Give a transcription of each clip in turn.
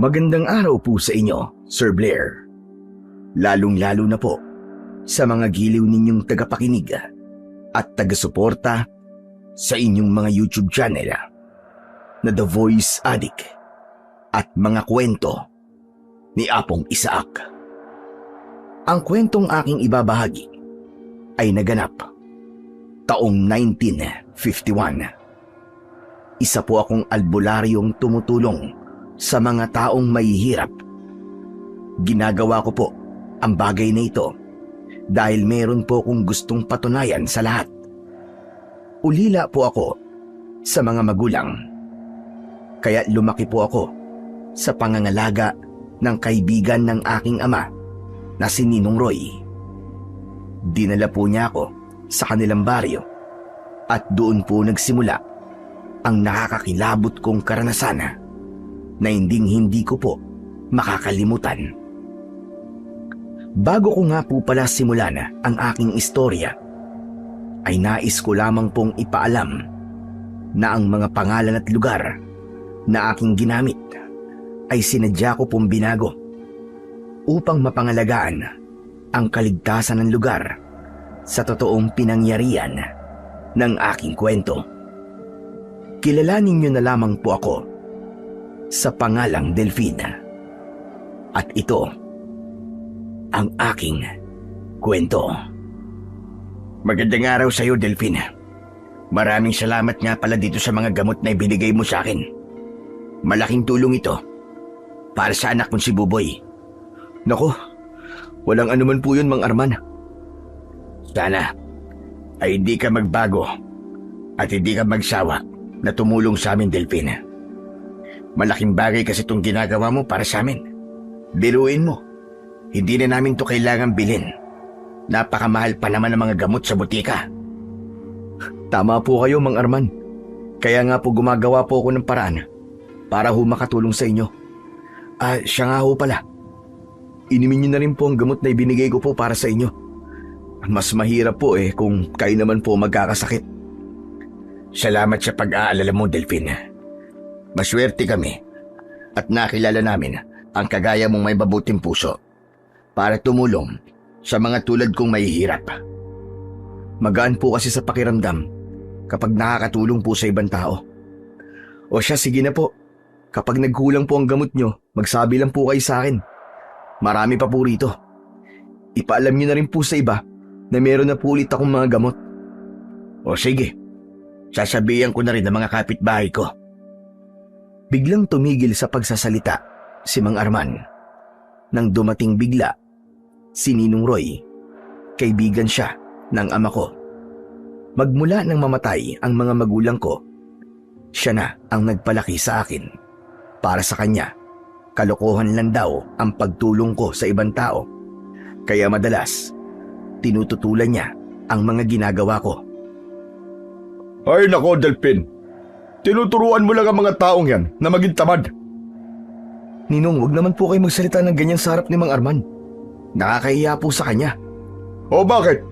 Magandang araw po sa inyo, Sir Blair. Lalong-lalo na po sa mga giliw ninyong tagapakinig at taga-suporta sa inyong mga YouTube channel na The Voice Addict at mga kwento ni Apong Isaac. Ang kwentong aking ibabahagi ay naganap taong 1951. Isa po akong albularyong tumutulong sa mga taong mahihirap. Ginagawa ko po ang bagay na ito dahil meron po akong gustong patunayan sa lahat. Ulila po ako sa mga magulang. Kaya lumaki po ako sa pangangalaga ng kaibigan ng aking ama na si Ninong Roy. Dinala po niya ako sa kanilang baryo at doon po nagsimula ang nakakakilabot kong karanasan na hindi ko po makakalimutan. Bago ko nga po pala simulan ang aking istorya, ay nais ko lamang pong ipaalam na ang mga pangalan at lugar na aking ginamit ay sinadya ko pong binago upang mapangalagaan ang kaligtasan ng lugar sa totoong pinangyarihan ng aking kwento. Kilalanin niyo na lamang po ako sa pangalang Delfina. At ito ang aking kwento. Magandang araw sa iyo, Delfina. Maraming salamat nga pala dito sa mga gamot na ibinigay mo sa akin. Malaking tulong ito para sa anak mong si Buboy. Naku, walang anuman po yun, Mang Arman. Sana ay hindi ka magbago at hindi ka magsawa na tumulong sa amin, Delfina. Malaking bagay kasi itong ginagawa mo para sa amin. Biruin mo, hindi na namin to kailangan bilhin. Napakamahal pa naman ang mga gamot sa butika. Tama po kayo, Mang Arman. Kaya nga po gumagawa po ako ng paraan para ho makatulong sa inyo. Siya nga ho pala. Inumin niyo na rin po ang gamot na ibinigay ko po para sa inyo. Mas mahirap po kung kayo naman po magkakasakit. Salamat sa pag-aalala mo, Delfina. Maswerte kami at nakilala namin ang kagaya mong may mabuting puso para tumulong sa mga tulad kong mahihirap. Magaan po kasi sa pakiramdam kapag nakakatulong po sa ibang tao. O siya, sige na po. Kapag nagkulang po ang gamot nyo, magsabi lang po kayo sa akin. Marami pa po rito. Ipaalam nyo na rin po sa iba na meron na po ulit akong mga gamot. O sige, sasabihan ko na rin ng mga kapitbahay ko. Biglang tumigil sa pagsasalita si Mang Arman nang dumating bigla si Ninong Roy. Kaibigan siya ng ama ko. Magmula nang mamatay ang mga magulang ko, siya na ang nagpalaki sa akin. Para sa kanya, kalokohan lang daw ang pagtulong ko sa ibang tao. Kaya madalas, tinututulan niya ang mga ginagawa ko. Ay nako, Delphin. Tinuturuan mo lang ang mga taong yan na maging tamad. Ninong, wag naman po kayo magsalita ng ganyan sa harap ni Mang Arman. Nakakahiya po sa kanya. O bakit?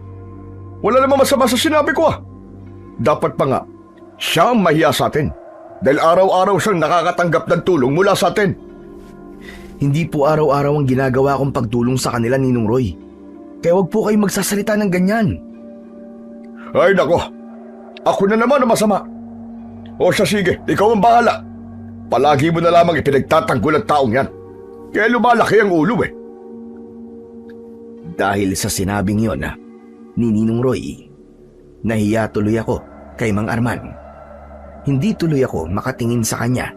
Wala namang masama sa sinabi ko Dapat pa nga, siya ang mahiya sa atin. Dahil araw-araw siyang nakakatanggap ng tulong mula sa atin. Hindi po araw-araw ang ginagawa kong pagtulong sa kanila, Ninong Roy. Kaya wag po kayo magsasalita ng ganyan. Ay nako, ako na naman ang masama. O siya, sige, ikaw ang bahala. Palagi mo na lamang ipinagtatanggol ang taong yan. Kaya lumalaki ang ulo Dahil sa sinabing yon ni Ninong Roy, nahiya tuloy ako kay Mang Arman. Hindi tuloy ako makatingin sa kanya.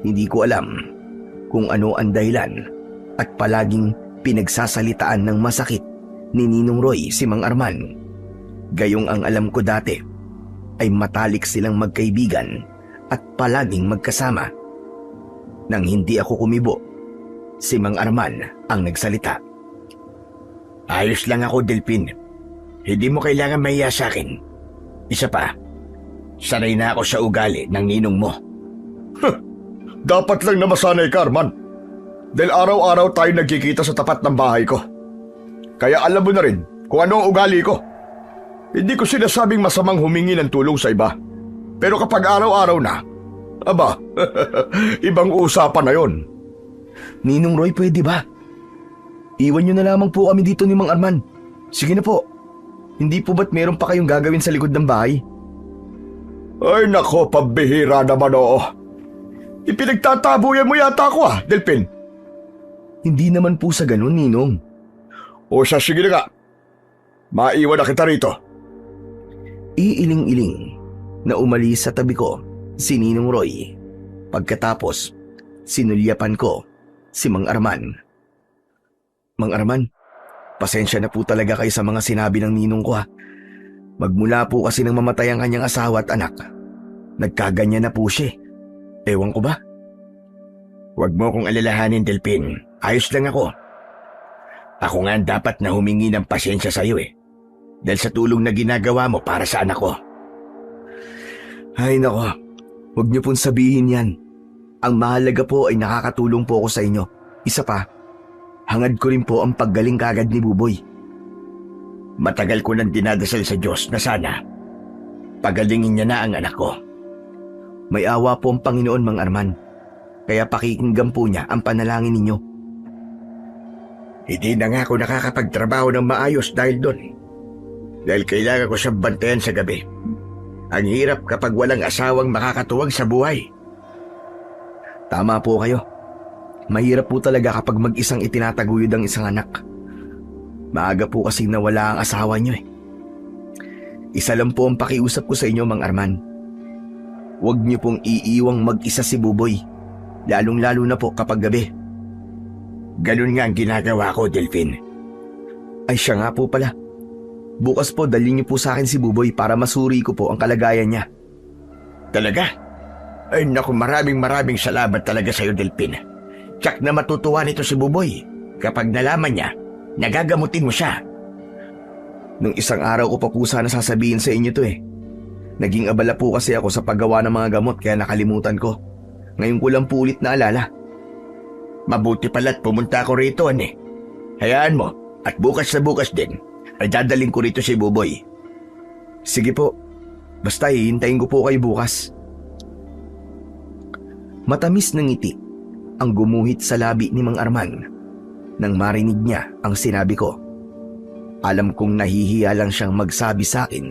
Hindi ko alam kung ano ang dahilan at palaging pinagsasalitaan ng masakit ni Ninong Roy si Mang Arman. Gayong ang alam ko dati ay matalik silang magkaibigan at palaging magkasama. Nang hindi ako kumibo, si Mang Arman ang nagsalita. Ayos lang ako, Delphin. Hindi mo kailangan mahiya sa akin. Isa pa, sanay na ako sa ugali ng ninong mo. Dapat lang na masanay ka, Arman. Dahil araw-araw tayo nagkikita sa tapat ng bahay ko. Kaya alam mo na rin kung ano ang ugali ko. Hindi ko sinasabing masamang humingi ng tulong sa iba. Pero kapag araw-araw na, aba, ibang usapan na yon. Ninong Roy, pwede ba? Iwan niyo na lamang po kami dito ni Mang Arman. Sige na po. Hindi po ba't meron pa kayong gagawin sa likod ng bahay? Ay nako, pambihira naman oo. Ipinagtatabuyan mo yata ako Delphin. Hindi naman po sa ganun, Ninong. O siya, sige na nga. Maiwan na kita rito. Iiling-iling na umalis sa tabi ko si Ninong Roy. Pagkatapos, sinulyapan ko si Mang Arman. Mang Arman, pasensya na po talaga kayo sa mga sinabi ng ninong ko Magmula po kasi nang mamatay ang kanyang asawa at anak, nagkaganyan na po siya. Ewan ko ba? Huwag mo kong alalahanin, Delphin. Ayos lang ako. Ako nga ang dapat na humingi ng pasensya sa iyo dahil sa tulong na ginagawa mo para sa anak ko. Ay nako, huwag niyo pong sabihin yan. Ang mahalaga po ay nakakatulong po ako sa inyo. Isa pa, hangad ko rin po ang paggaling kagad ni Buboy. Matagal ko nang dinadasal sa Diyos na sana pagalingin niya na ang anak ko. May awa po ang Panginoon, Mang Arman. Kaya pakikinggan po niya ang panalangin ninyo. Hindi na nga ako nakakapagtrabaho ng maayos dahil doon. Dahil kailangan ko siyang bantayan sa gabi. Ang hirap kapag walang asawang makakatuwag sa buhay. Tama po kayo. Mahirap po talaga kapag mag-isang itinataguyod ang isang anak. Maaga po kasing nawala ang asawa niyo Isa lang po ang pakiusap ko sa inyo, Mang Arman. Huwag niyo pong iiwang mag-isa si Buboy, lalong-lalo na po kapag gabi. Ganun nga ang ginagawa ko, Delphin. Ay siya nga po pala. Bukas po dalhin niyo po sa akin si Buboy para masuri ko po ang kalagayan niya. Talaga? Ay naku, maraming salamat talaga sa iyo, Delphin. Tsak na matutuwa nito si Buboy kapag nalaman niya, nagagamutin mo siya. Nung isang araw ko pa po sana sasabihin sa inyo to Naging abala po kasi ako sa paggawa ng mga gamot kaya nakalimutan ko. Ngayon ko lang po ulit naalala. Mabuti pala't pumunta ako rito, Hayaan mo, at bukas na bukas din, ay dadaling ko rito si Buboy. Sige po, basta hihintayin ko po kayo bukas. Matamis ng ngiti ang gumuhit sa labi ni Mang Arman nang marinig niya ang sinabi ko. Alam kong nahihiya lang siyang magsabi sa akin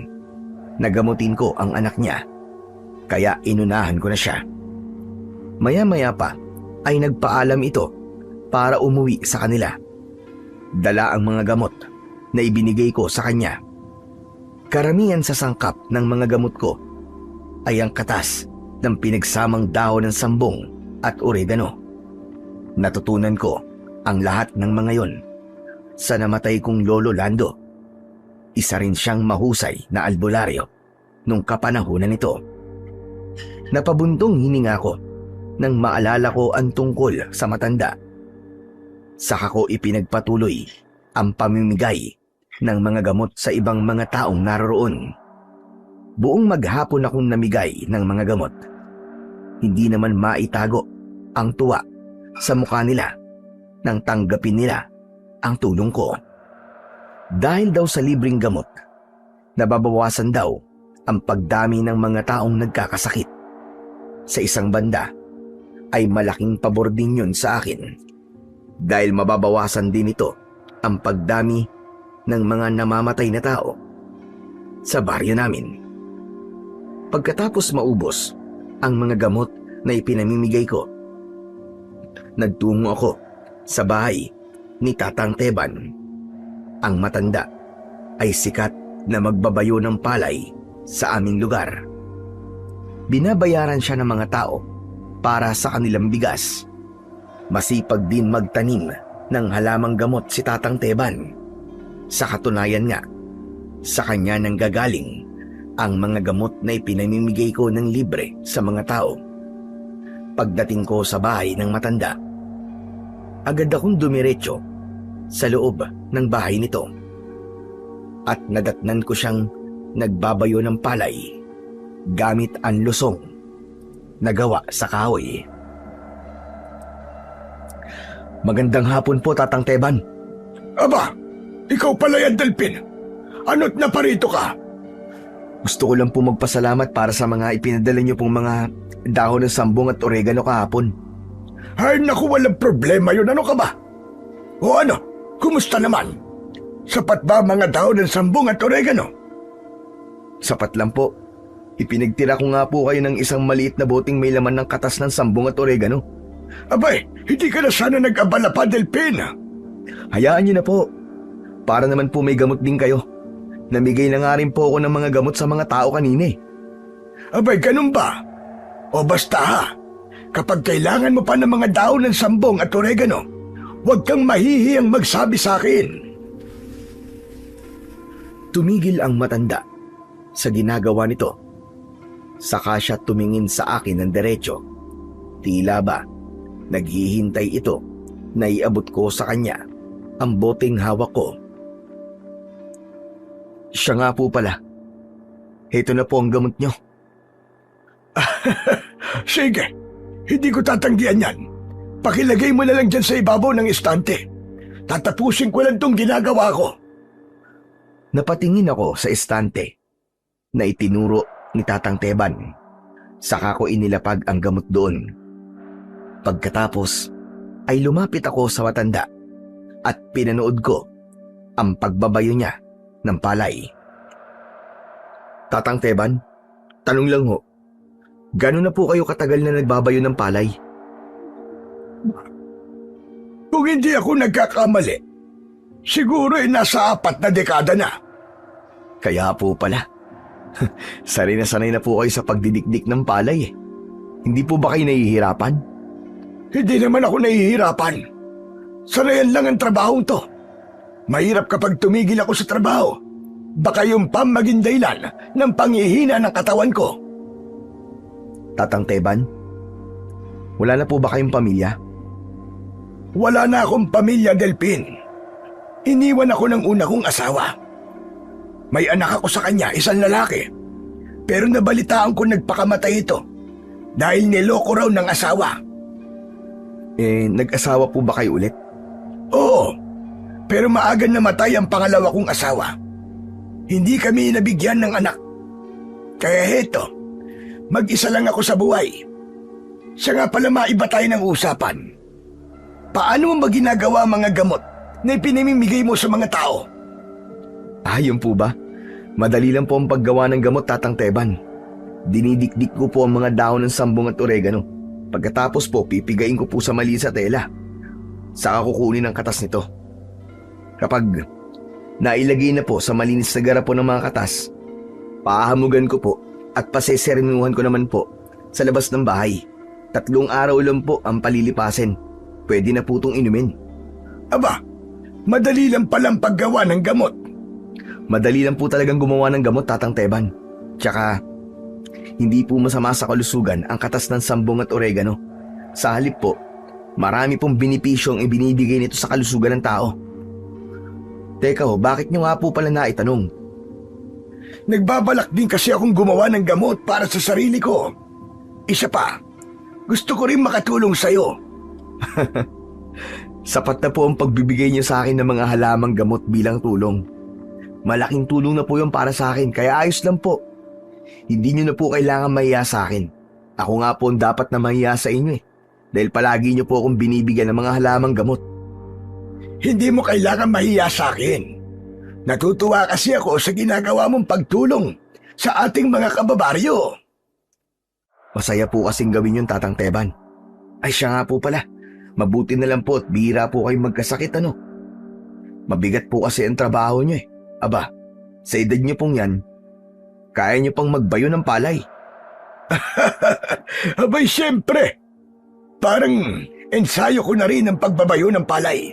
na gamutin ko ang anak niya, kaya inunahan ko na siya. Maya-maya pa ay nagpaalam ito para umuwi sa kanila. Dala ang mga gamot na ibinigay ko sa kanya. Karamihan sa sangkap ng mga gamot ko ay ang katas ng pinagsamang dahon ng sambong at oregano. Natutunan ko ang lahat ng mga yon sa namatay kong Lolo Lando. Isa rin siyang mahusay na albularyo nung kapanahunan nito. Napabuntong hininga ko nang maalala ko ang tungkol sa matanda. Saka ko ipinagpatuloy ang pamimigay ng mga gamot sa ibang mga taong naroroon. Buong maghapon akong namigay ng mga gamot. Hindi naman maitago ang tuwa sa mukha nila nang tanggapin nila ang tulong ko. Dahil daw sa libreng gamot, nababawasan daw ang pagdami ng mga taong nagkakasakit. Sa isang banda, ay malaking pabor din yun sa akin dahil mababawasan din ito ang pagdami ng mga namamatay na tao sa baryo namin. Pagkatapos maubos ang mga gamot na ipinamimigay ko, nagtungo ako sa bahay ni Tatang Teban. Ang matanda ay sikat na magbabayo ng palay sa aming lugar. Binabayaran siya ng mga tao para sa kanilang bigas. Masipag din magtanim ng halamang gamot si Tatang Teban. Sa katunayan nga, sa kanya nang gagaling ang mga gamot na ipinamimigay ko ng libre sa mga tao. Pagdating ko sa bahay ng matanda, agad akong dumiretso sa loob ng bahay nito at nadatnan ko siyang nagbabayo ng palay gamit ang lusong na gawa sa kahoy. Magandang hapon po, Tatang Teban. Aba, ikaw pala yan, Delphin. Ano't naparito ka? Gusto ko lang po magpasalamat para sa mga ipinadala niyo pong mga dahon ng sambong at oregano kahapon. Ay naku, walang problema yun. Ano ka ba? O ano, kumusta naman? Sapat ba mga daon ng sambong at oregano? Sapat lang po. Ipinagtira ko nga po kayo ng isang maliit na boteng may laman ng katas ng sambong at oregano. Abay, hindi ka na sana nag-abala pa, Delphin. Hayaan niyo na po. Para naman po may gamot din kayo. Namigay na nga rin po ako ng mga gamot sa mga tao kanina eh. Abay, ganun ba? O basta ha, kapag kailangan mo pa ng mga daon ng sambong at oregano, huwag kang mahihiyang magsabi sa akin. Tumigil ang matanda sa ginagawa nito. Saka siya tumingin sa akin ng diretso. Tila ba, naghihintay ito na iabot ko sa kanya ang boteng hawak ko. Siya nga po pala. Ito na po ang gamot nyo. Sige, hindi ko tatanggihan yan. Pakilagay mo na lang dyan sa ibabaw ng estante. Tatapusin ko lang tong ginagawa ko. Napatingin ako sa estante na itinuro ni Tatang Teban. Saka ko inilapag ang gamot doon. Pagkatapos ay lumapit ako sa matanda at pinanood ko ang pagbabayo niya ng palay. Tatang Teban, tanong lang ho, gano'n na po kayo katagal na nagbabayo ng palay? Kung hindi ako nagkakamali, siguro ay nasa 4 na dekada na. Kaya po pala. Sanay na po kayo sa pagdidikdik ng palay eh. Hindi po ba kayo nahihirapan? Hindi naman ako nahihirapan. Sanayan lang ang trabahong to. Mahirap kapag tumigil ako sa trabaho. Baka yung pam maging dahilan ng panghihina ng katawan ko. Tatang Teban, wala na po ba kayong pamilya? Wala na akong pamilya, Delphin. Iniwan ako ng una kong asawa. May anak ako sa kanya, isang lalaki. Pero nabalitaan ko nagpakamatay ito dahil niloko raw ng asawa. Nag-asawa po ba kayo ulit? Oo, pero maaga namatay ang pangalawa kong asawa. Hindi kami nabigyan ng anak. Kaya heto, mag-isa lang ako sa buhay. Siya nga pala, maiba tayo ng usapan. Paano mo ba ginagawa mga gamot na ipinamimigay mo sa mga tao? Yun po ba? Madali lang po ang paggawa ng gamot, Tatang Teban. Dinidikdik ko po ang mga dahon ng sambong at oregano. Pagkatapos po, pipigain ko po sa mali sa tela. Saka kukunin ang katas nito. Kapag nailagay na po sa malinis na garapon ng mga katas, pahamugan ko po at paseserinuhan ko naman po sa labas ng bahay. 3 araw lang po ang palilipasin. Pwede na po itong inumin. Aba, madali lang palang paggawa ng gamot. Madali lang po talagang gumawa ng gamot, Tatang Teban. Tsaka, hindi po masama sa kalusugan ang katas ng sambong at oregano. Sa halip po, marami pong benepisyo ang ibinibigay nito sa kalusugan ng tao. Teka ho, bakit nyo nga po pala naitanong? Nagbabalak din kasi akong gumawa ng gamot para sa sarili ko. Isa pa, gusto ko rin makatulong sa'yo. Sapat na po ang pagbibigay niyo sa akin ng mga halamang gamot bilang tulong. Malaking tulong na po yung para sa akin, kaya ayos lang po. Hindi niyo na po kailangan mahiya sa akin. Ako nga po ang dapat na mahiya sa inyo eh. Dahil palagi niyo po akong binibigyan ng mga halamang gamot. Hindi mo kailangan mahiya sa akin. Natutuwa kasi ako sa ginagawa mong pagtulong sa ating mga kababaryo. Masaya po kasing gawin yun, Tatang Teban. Ay siya nga po pala. Mabuti na lang po at bihira po kayong magkasakit ano. Mabigat po kasi ang trabaho niyo eh. Aba, sa edad niyo pong yan, kaya niyo pang magbayo ng palay. Abay siyempre, parang ensayo ko na rin ang pagbabayo ng palay.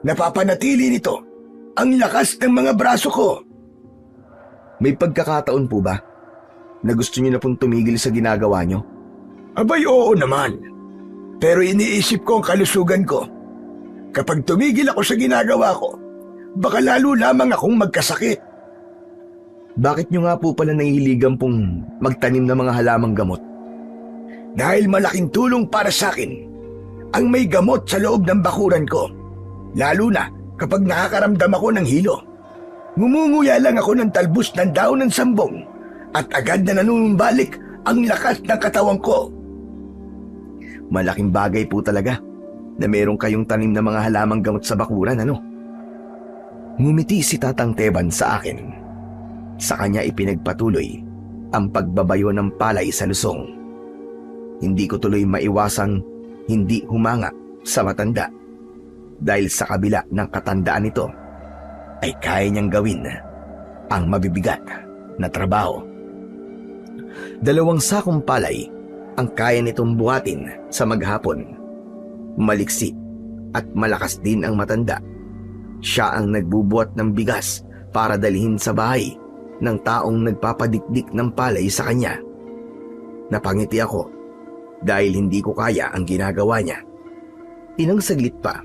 Napapanatili nito ang lakas ng mga braso ko. May pagkakataon po ba na gusto niyo na pong tumigil sa ginagawa niyo? Abay oo naman, pero iniisip ko ang kalusugan ko. Kapag tumigil ako sa ginagawa ko, baka lalo lamang akong magkasakit. Bakit nyo nga po pala nahihiligan pong magtanim ng mga halamang gamot? Dahil malaking tulong para sa akin ang may gamot sa loob ng bakuran ko. Lalo na kapag nakakaramdam ako ng hilo. Ngumunguya lang ako ng talbos ng daon ng sambong at agad na nanunumbalik ang lakas ng katawan ko. Malaking bagay po talaga na meron kayong tanim na mga halamang gamot sa bakuran, ano? Ngumiti si Tatang Teban sa akin. Sa kanya ipinagpatuloy ang pagbabayo ng palay sa lusong. Hindi ko tuloy maiwasang hindi humanga sa matanda dahil sa kabila ng katandaan nito ay kaya niyang gawin ang mabibigat na trabaho. 2 sakong palay ang kaya nitong buhatin sa maghapon. Maliksi at malakas din ang matanda. Siya ang nagbubuhat ng bigas para dalhin sa bahay ng taong nagpapadikdik ng palay sa kanya. Napangiti ako dahil hindi ko kaya ang ginagawa niya. Ilang saglit pa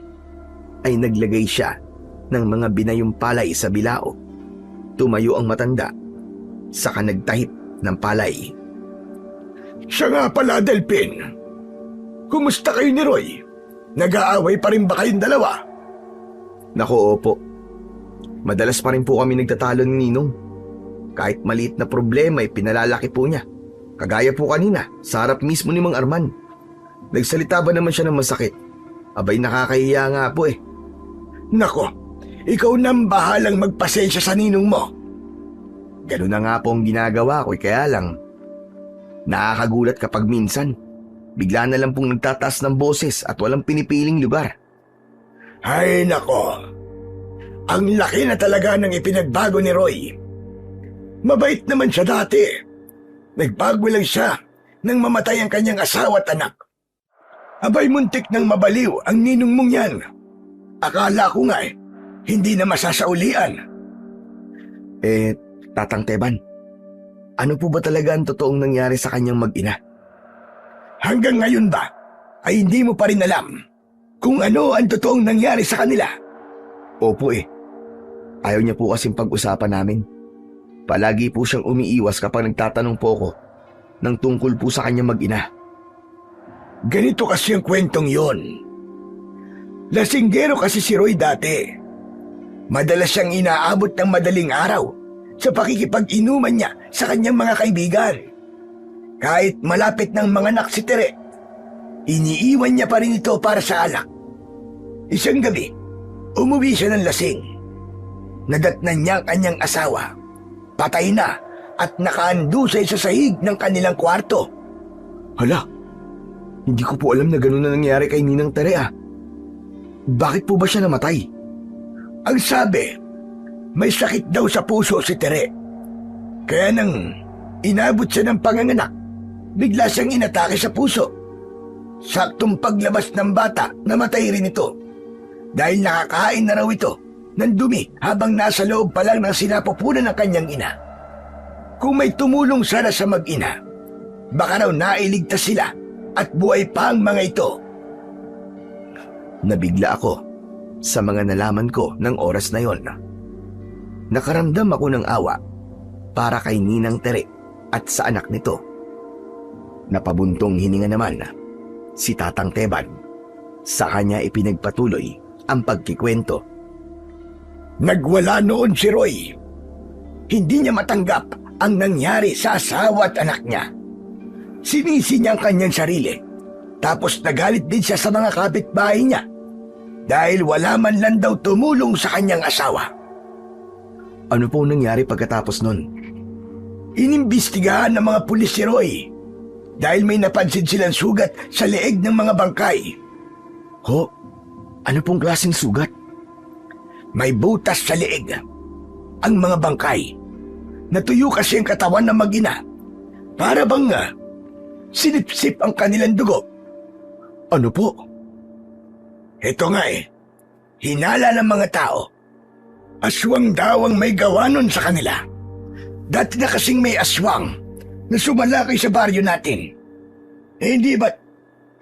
ay naglagay siya ng mga binayong palay sa bilao. Tumayo ang matanda, saka nagtahip ng palay. Siya nga pala, Delpin. Kumusta kayo ni Roy? Nag-aaway pa rin ba kayong dalawa? Naku, opo. Madalas pa rin po kami nagtatalo ni Ninong. Kahit maliit na problema ay pinalalaki po niya. Kagaya po kanina, sa harap mismo ni Mang Arman. Nagsalita ba naman siya ng masakit? Abay, nakakahiya nga po eh. Nako, ikaw nang bahalang magpasensya sa ninong mo. Ganun na nga po ang ginagawa ko, kaya lang nakakagulat kapag minsan bigla na lang pong nagtataas ng boses at walang pinipiling lugar. Ay nako, ang laki na talaga ng ipinagbago ni Roy. Mabait naman siya dati. Nagbago lang siya nang mamatay ang kanyang asawa at anak. Abay, muntik nang mabaliw ang ninong mong yan. Akala ko nga hindi na masasaulian. Tatang Teban, ano po ba talaga ang totoong nangyari sa kanyang mag-ina? Hanggang ngayon ba ay hindi mo pa rin alam kung ano ang totoong nangyari sa kanila? Opo Ayaw niya po kasing pag-usapan namin. Palagi po siyang umiiwas kapag nagtatanong po ako ng tungkol po sa kanyang mag-ina. Ganito kasi ang kwentong yon. Lasinggero kasi si Roy dati. Madalas siyang inaabot ng madaling araw sa pakikipag-inuman niya sa kanyang mga kaibigan. Kahit malapit ng manganak si Tere, iniiwan niya pa rin ito para sa alak. Isang gabi, umuwi siya ng lasing. Nadatnan niya ang kanyang asawa. Patay na at nakaandusay sa sahig ng kanilang kwarto. Hala, hindi ko po alam na gano'n na nangyari kay Ninang Tere ah. Bakit po ba siya namatay? Ang sabi, may sakit daw sa puso si Tere. Kaya nang inabot siya ng panganganak, bigla siyang inatake sa puso. Saktong paglabas ng bata, namatay rin ito. Dahil nakakain na raw ito ng dumi habang nasa loob pa lang ng sinapupunan ng kanyang ina. Kung may tumulong sana sa mag-ina, baka raw nailigtas sila at buhay pa ang mga ito. Nabigla ako sa mga nalaman ko ng oras na yon. Nakaramdam ako ng awa para kay Ninang Tere at sa anak nito. Napabuntong hininga naman si Tatang Teban. Sa kanya ipinagpatuloy ang pagkikwento. Nagwala noon si Roy. Hindi niya matanggap ang nangyari sa asawa at anak niya. Sinisi niya ang kanyang sarili. Tapos nagalit din siya sa mga kapitbahay niya dahil wala man lang daw tumulong sa kanyang asawa. Ano po nangyari pagkatapos nun? Inimbestigahan ng mga pulis si Roy dahil may napansin silang sugat sa leeg ng mga bangkay. Ho? Ano pong klaseng sugat? May butas sa leeg. Ang mga bangkay. Natuyo kasi ang katawan ng mag-ina. Para bang sinipsip ang kanilang dugo. Ano po? Ito nga hinala ng mga tao. Aswang daw ang may gawa nun sa kanila. Dati na kasing may aswang na sumalakay sa baryo natin. Hindi ba't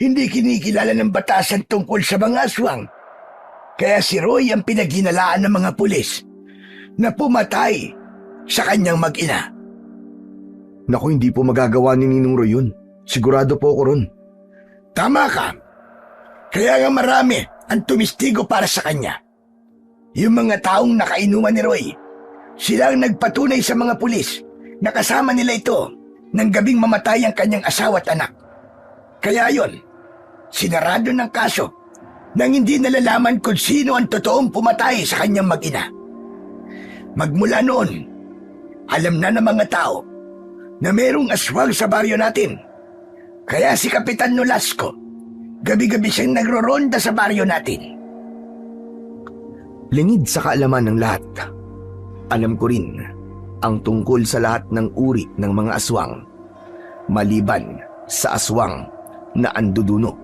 hindi kinikilala ng batasan tungkol sa mga aswang? Kaya si Roy ang pinaghinalaan ng mga pulis na pumatay sa kanyang mag-ina. Naku, hindi po magagawa ni Ninong Roy yun. Sigurado po ako ron. Tama ka. Kaya nga marami ang tumistigo para sa kanya. Yung mga taong nakainuman ni Roy, sila ang nagpatunay sa mga pulis na kasama nila ito nang gabing mamatay ang kanyang asawa at anak. Kaya yon, sinarado ng kaso nang hindi nalalaman kung sino ang totoong pumatay sa kanyang mag-ina. Magmula noon, alam na ng mga tao na merong aswang sa baryo natin. Kaya si Kapitan Nolasco, gabi-gabi siyang nagroronda sa baryo natin. Lingid sa kaalaman ng lahat, alam ko rin ang tungkol sa lahat ng uri ng mga aswang, maliban sa aswang na anduduno.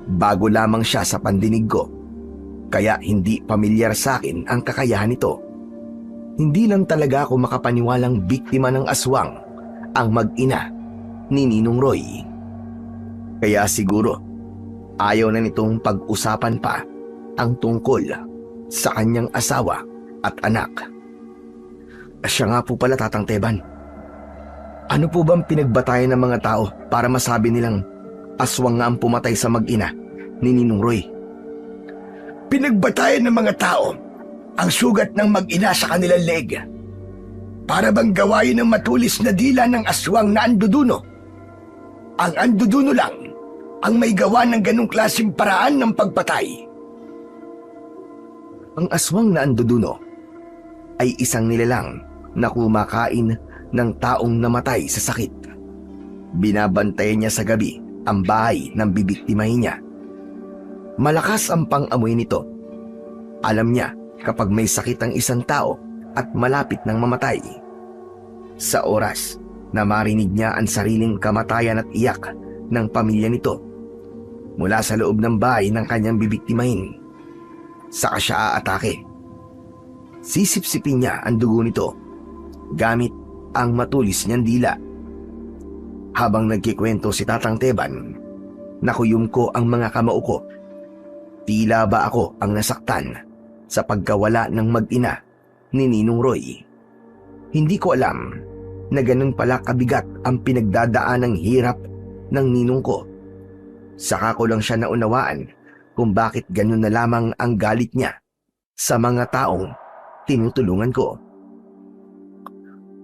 Bago lamang siya sa pandinig ko, kaya hindi pamilyar sa akin ang kakayahan nito. Hindi lang talaga ako makapaniwalang biktima ng aswang ang mag-ina ni Ninong Roy. Kaya siguro, ayaw na nitong pag-usapan pa ang tungkol sa kanyang asawa at anak. Siya nga po pala, Tatang Teban. Ano po bang pinagbatayan ng mga tao para masabi nilang aswang nga ang pumatay sa mag-ina ni Ninong Roy? Pinagbatayan ng mga tao ang sugat ng mag-ina sa kanilang leeg, para bang gawain ng matulis na dila ng aswang na anduduno. Ang anduduno lang ang may gawa ng ganong klaseng paraan ng pagpatay. Ang aswang na anduduno ay isang nilalang na kumakain ng taong namatay sa sakit. Binabantayan niya sa gabi ang bahay ng bibiktimahin niya. Malakas ang pang-amoy nito. Alam niya kapag may sakit ang isang tao at malapit ng mamatay. Sa oras na marinig niya ang sariling kamatayan at iyak ng pamilya nito mula sa loob ng bahay ng kanyang bibiktimahin, saka siya aatake. Sisipsipin niya ang dugo nito gamit ang matulis niyang dila. Habang nagkikwento si Tatang Teban, nakuyom ko ang mga kamao ko. Tila ba ako ang nasaktan sa pagkawala ng mag-ina ni Ninong Roy. Hindi ko alam na ganun pala kabigat ang pinagdadaan ng hirap ng ninong ko. Saka ko lang siya naunawaan kung bakit ganun na lamang ang galit niya sa mga taong tinutulungan ko.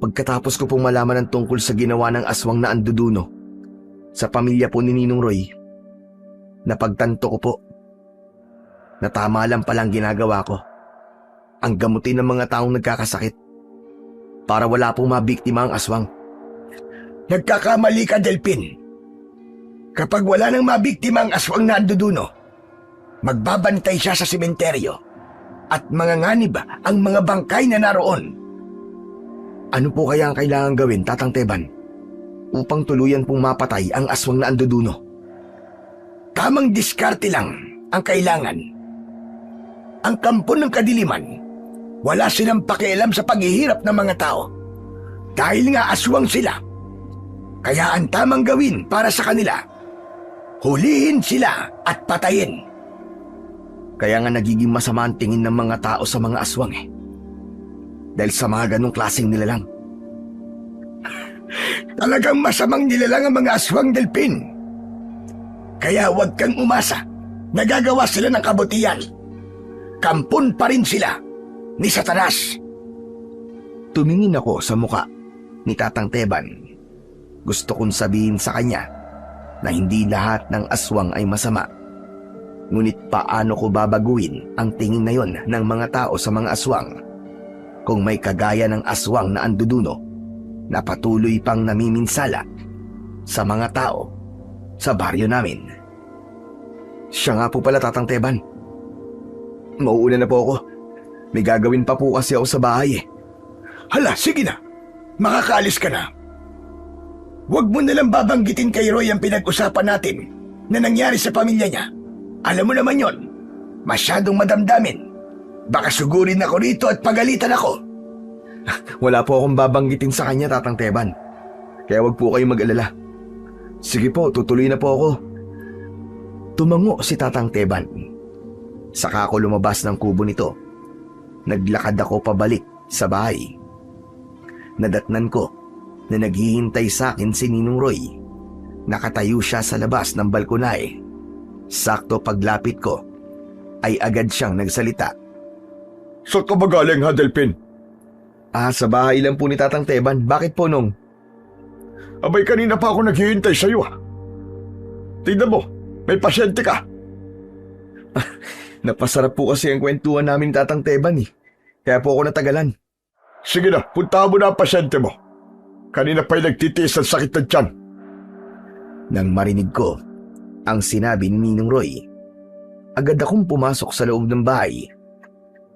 Pagkatapos ko pong malaman ang tungkol sa ginawa ng aswang na anduduno sa pamilya po ni Ninong Roy, napagtanto ko po na tama lang palang ginagawa ko. Ang gamutin ng mga taong nagkakasakit para wala pong mabiktima ang aswang. Nagkakamali ka, Delpin. Kapag wala nang mabiktima ang aswang na anduduno, magbabantay siya sa sementeryo at manganganib ang mga bangkay na naroon. Ano po kaya ang kailangan gawin, Tatang Teban, upang tuluyan pong mapatay ang aswang na anduduno? Tamang diskarte lang ang kailangan. Ang kampo ng kadiliman, wala silang pakialam sa paghihirap ng mga tao. Dahil nga aswang sila. Kaya ang tamang gawin para sa kanila, hulihin sila at patayin. Kaya nga nagiging masama ang tingin ng mga tao sa mga aswang dahil sa mga ganong klaseng nilalang. Talagang masamang nilalang ang mga aswang, Delpin. Kaya huwag kang umasa. Nagagawa sila ng kabutihan. Kampon pa rin sila ni Satanas. Tumingin ako sa muka ni Tatang Teban. Gusto kong sabihin sa kanya na hindi lahat ng aswang ay masama. Ngunit paano ko babaguhin ang tingin na yon ng mga tao sa mga aswang kung may kagaya ng aswang na anduduno na patuloy pang namiminsala sa mga tao sa baryo namin? Siya nga po pala, Tatang Teban. Mauuna na po ako. May gagawin pa po kasi ako sa bahay Hala, sige na. Makakaalis ka na. Huwag mo nalang babanggitin kay Roy ang pinag-usapan natin na nangyari sa pamilya niya. Alam mo naman yon, masyadong madamdamin. Baka sugurin ako rito at pagalitan ako. Wala po akong babanggitin sa kanya, Tatang Teban. Kaya wag po kayong mag-alala. Sige po, tutuloy na po ako. Tumango si Tatang Teban. Saka ako lumabas ng kubo nito. Naglakad ako pabalik sa bahay. Nadatnan ko na naghihintay sa akin si Ninong Roy. Nakatayo siya sa labas ng balkonahe. Sakto paglapit ko, ay agad siyang nagsalita. Saan ka ba galing, ha, Delpin? Sa bahay lang po ni Tatang Teban. Bakit po, Nong? Abay, kanina pa ako naghihintay sa'yo, ha. Tignan mo, May pasyente ka. Napasarap po kasi ang kwentuhan namin ni Tatang Teban eh. Kaya po ako natagalan. Sige na, puntahan mo na ang pasyente mo. Kanina pa'y nagtitiis ang sakit ng tiyan. Nang marinig ko ang sinabi ni Ninong Roy, agad akong pumasok sa loob ng bahay.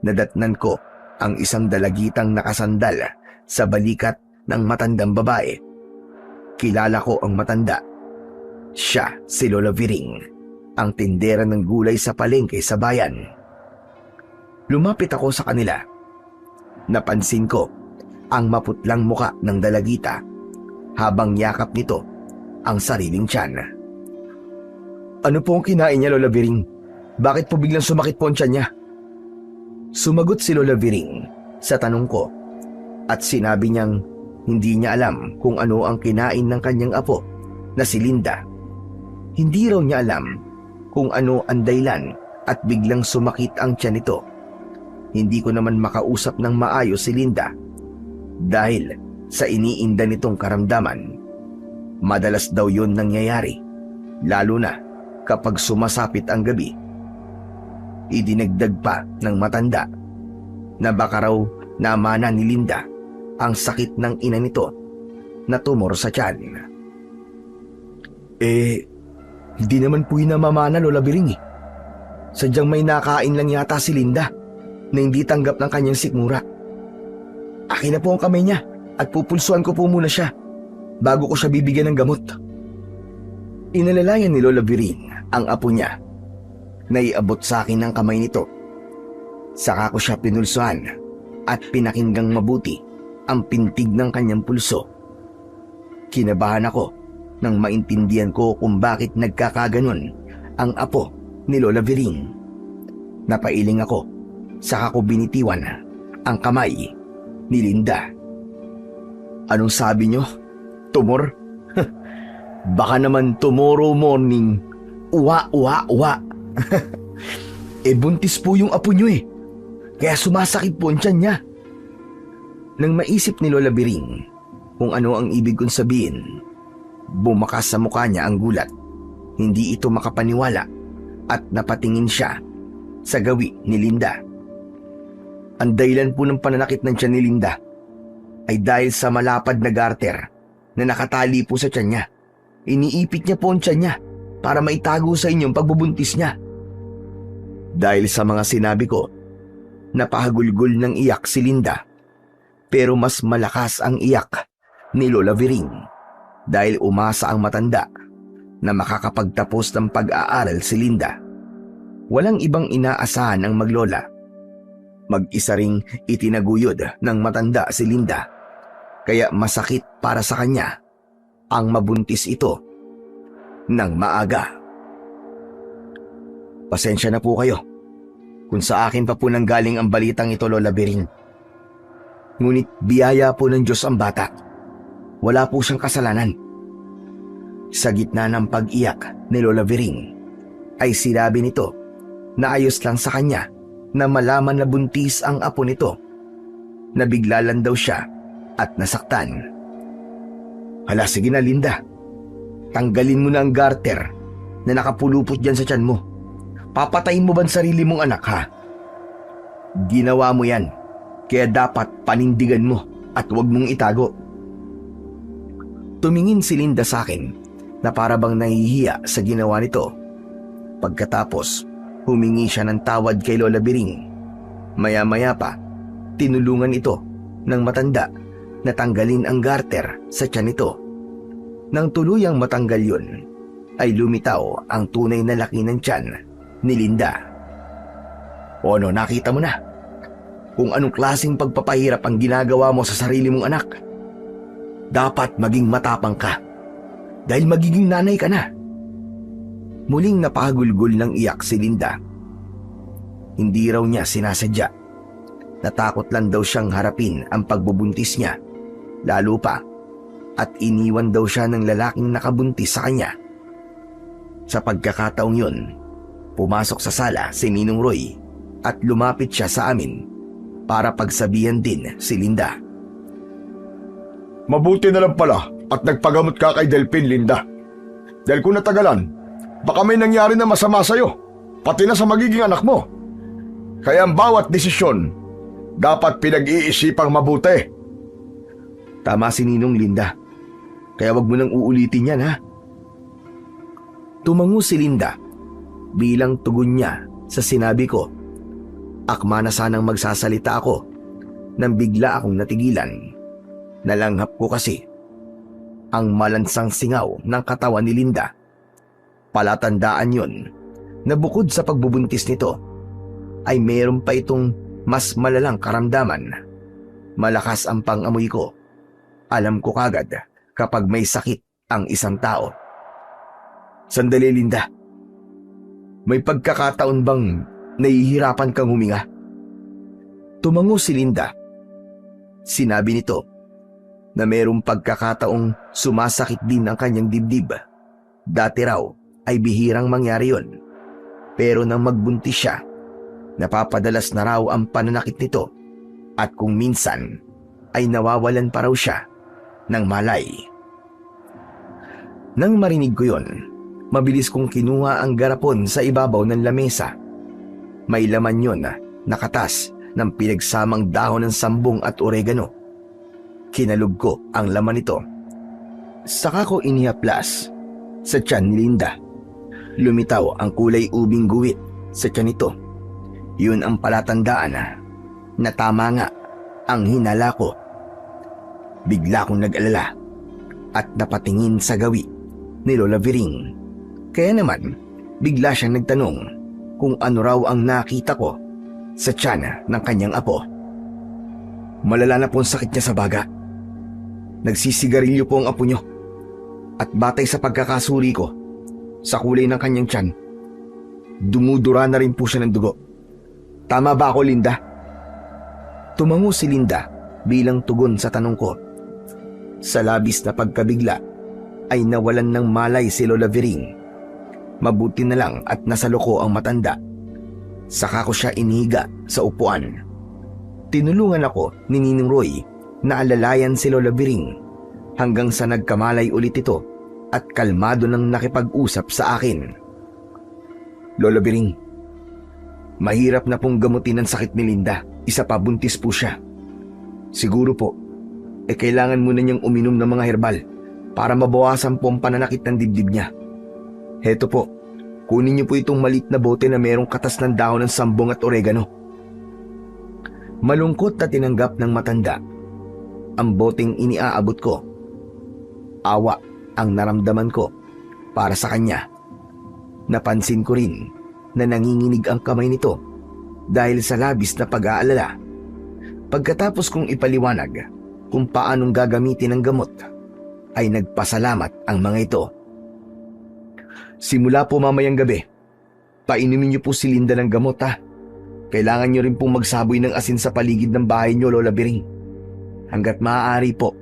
Nadatnan ko ang isang dalagitang nakasandal sa balikat ng matandang babae. Kilala ko ang matanda. Siya si Lola Viring, ang tindera ng gulay sa palengke sa bayan. Lumapit ako sa kanila. Napansin ko ang maputlang muka ng dalagita habang yakap nito ang sariling tiyan. Ano po ang kinain niya, Lola Viring? Bakit po biglang sumakit po ang tiyan niya? Sumagot si Lola Viring sa tanong ko at sinabi niyang hindi niya alam kung ano ang kinain ng kanyang apo na si Linda. Hindi raw niya alam kung ano ang dahilan at biglang sumakit ang tiyan nito. Hindi ko naman makausap ng maayos si Linda dahil sa iniinda nitong karamdaman. Madalas daw yun nangyayari, lalo na kapag sumasapit ang gabi. Idinagdag pa ng matanda na baka raw namana ni Linda ang sakit ng ina nito na tumor sa tiyan. Hindi naman po yun namamana, Lola Biring eh. Sadyang may nakain lang yata si Linda na hindi tanggap ng kanyang sikmura. Akin na po ang kamay niya at pupulsuan ko po muna siya bago ko siya bibigyan ng gamot. Inalalayan ni Lola Biring ang apo niya. Naiabot sa akin ang kamay nito. Saka ko siya pinulsuan at pinakinggang mabuti ang pintig ng kanyang pulso. Kinabahan ako nang maintindihan ko kung bakit nagkakaganon ang apo ni Lola Viring. Napailing ako, saka ko binitiwan ang kamay ni Linda. Anong sabi niyo? Tumor? Baka naman tomorrow morning, uwa. Buntis po yung apo niyo eh. Kaya sumasakit po ang tiyan niya. Nang maisip ni Lola Biring kung ano ang ibig kong sabihin, bumakas sa mukha niya ang gulat. Hindi ito makapaniwala at napatingin siya sa gawi ni Linda. Ang dahilan po ng pananakit ng tiyan ni Linda ay dahil sa malapad na garter na nakatali po sa tiyan niya. Iniipit niya po ang tiyan niya para maitago sa inyong pagbubuntis niya. Dahil sa mga sinabi ko, napahagulgol ng iyak si Linda. Pero mas malakas ang iyak ni Lola Viring dahil umasa ang matanda na makakapagtapos ng pag-aaral si Linda. Walang ibang inaasahan ang maglola. Mag-isa ring itinaguyod ng matanda si Linda, kaya masakit para sa kanya ang mabuntis ito ng maaga. Pasensya na po kayo kung sa akin pa po nanggaling ang balitang ito, Lola Biring. Ngunit biyaya po ng Diyos ang bata. Wala po siyang kasalanan. Sa gitna ng pag-iyak ni Lola Viring, ay sinabi nito na ayos lang sa kanya na malaman na buntis ang apo nito. Nabigla lang daw siya at nasaktan. Hala, sige na Linda. Tanggalin mo na ang garter na nakapulupot dyan sa tiyan mo. Papatayin mo ba ang sarili mong anak, ha? Ginawa mo yan, kaya dapat panindigan mo at huwag mong itago. Tumingin si Linda sa akin na para bang nahihiya sa ginawa nito. Pagkatapos, humingi siya ng tawad kay Lola Biring. Maya-maya pa, tinulungan ito ng matanda na tanggalin ang garter sa tiyan nito. Nang tuluyang matanggal yun, ay lumitaw ang tunay na laki ng tiyan ni Linda. O ano, nakita mo na kung anong klaseng pagpapahirap ang ginagawa mo sa sarili mong anak. Dapat maging matapang ka dahil magiging nanay ka na. Muling napahagulgol ng iyak si Linda. Hindi raw niya sinasadya. Natakot lang daw siyang harapin ang pagbubuntis niya, lalo pa at iniwan daw siya ng lalaking nakabuntis sa kanya. Sa pagkakataong yun, pumasok sa sala si Ninong Roy at lumapit siya sa amin para pagsabihan din si Linda. Mabuti na lang pala at nagpagamot ka kay Delphin, Linda. Dahil kung natagalan, Baka may nangyari na masama sa'yo, pati na sa magiging anak mo. Kaya ang bawat desisyon, dapat pinag-iisipang mabuti. Tama si Ninong Linda. Kaya wag mo nang uulitin yan, ha? Tumango si Linda bilang tugon niya sa sinabi ko. Akma na sanang magsasalita ako nang bigla akong natigilan. Nalanghap ko kasi ang malansang singaw ng katawan ni Linda. Palatandaan yon na bukod sa pagbubuntis nito ay mayroon pa itong mas malalang karamdaman. Malakas ang pang-amoy ko. Alam ko kagad kapag may sakit ang isang tao. Sandali, Linda. May pagkakataon bang nahihirapan kang huminga? Tumango si Linda. Sinabi nito na mayroong pagkakataong sumasakit din ang kanyang dibdib. Dati raw ay bihirang mangyari yon. Pero nang magbuntis siya, napapadalas na raw ang pananakit nito at kung minsan ay nawawalan pa raw siya ng malay. Nang marinig ko yon, mabilis kong kinuha ang garapon sa ibabaw ng lamesa. May laman yon na katas ng pinagsamang dahon ng sambong at oregano. Kinalog ko ang laman nito. Saka ko inihaplas sa tiyan ni Linda. Lumitaw ang kulay ubing guwit sa tiyan nito. Yun ang palatandaan na tama nga ang hinala ko. Bigla akong nag-alala at napatingin sa gawi ni Lola Viring. Kaya naman, bigla siyang nagtanong kung ano raw ang nakita ko sa tiyan ng kanyang apo. Malala na po ang sakit niya sa baga. Nagsisigarilyo po ang apo niyo. At batay sa pagkakasuri ko, sa kulay ng kanyang tiyan, dumudura na rin po siya ng dugo. Tama ba ako, Linda? Tumango si Linda bilang tugon sa tanong ko. Sa labis na pagkabigla ay nawalan ng malay si Lola Viring. Mabuti na lang at nasaloko ang matanda. Saka ko siya inihiga sa upuan. Tinulungan ako ni Ninong Roy na alalayan si Lola Viring hanggang sa nagkamalay ulit ito at kalmado nang nakipag-usap sa akin. Lola Viring, mahirap na pong gamutin ang sakit ni Linda. Isa pa, buntis po siya. Siguro po, kailangan muna niyang uminom ng mga herbal para mabawasan po ang pananakit ng dibdib niya. Heto po, kunin niyo po itong maliit na bote na merong katas ng dahon ng sambong at oregano. Malungkot na tinanggap ng matanda ang boteng iniaabot ko. Awa ang naramdaman ko para sa kanya. Napansin ko rin na nanginginig ang kamay nito dahil sa labis na pag-aalala. Pagkatapos kong ipaliwanag kung paanong gagamitin ang gamot, ay nagpasalamat ang mga ito. Simula po mamayang gabi, painumin niyo po si Linda ng gamot, ha. Kailangan niyo rin pong magsaboy ng asin sa paligid ng bahay niyo, Lola Biring. Hanggat maaari po,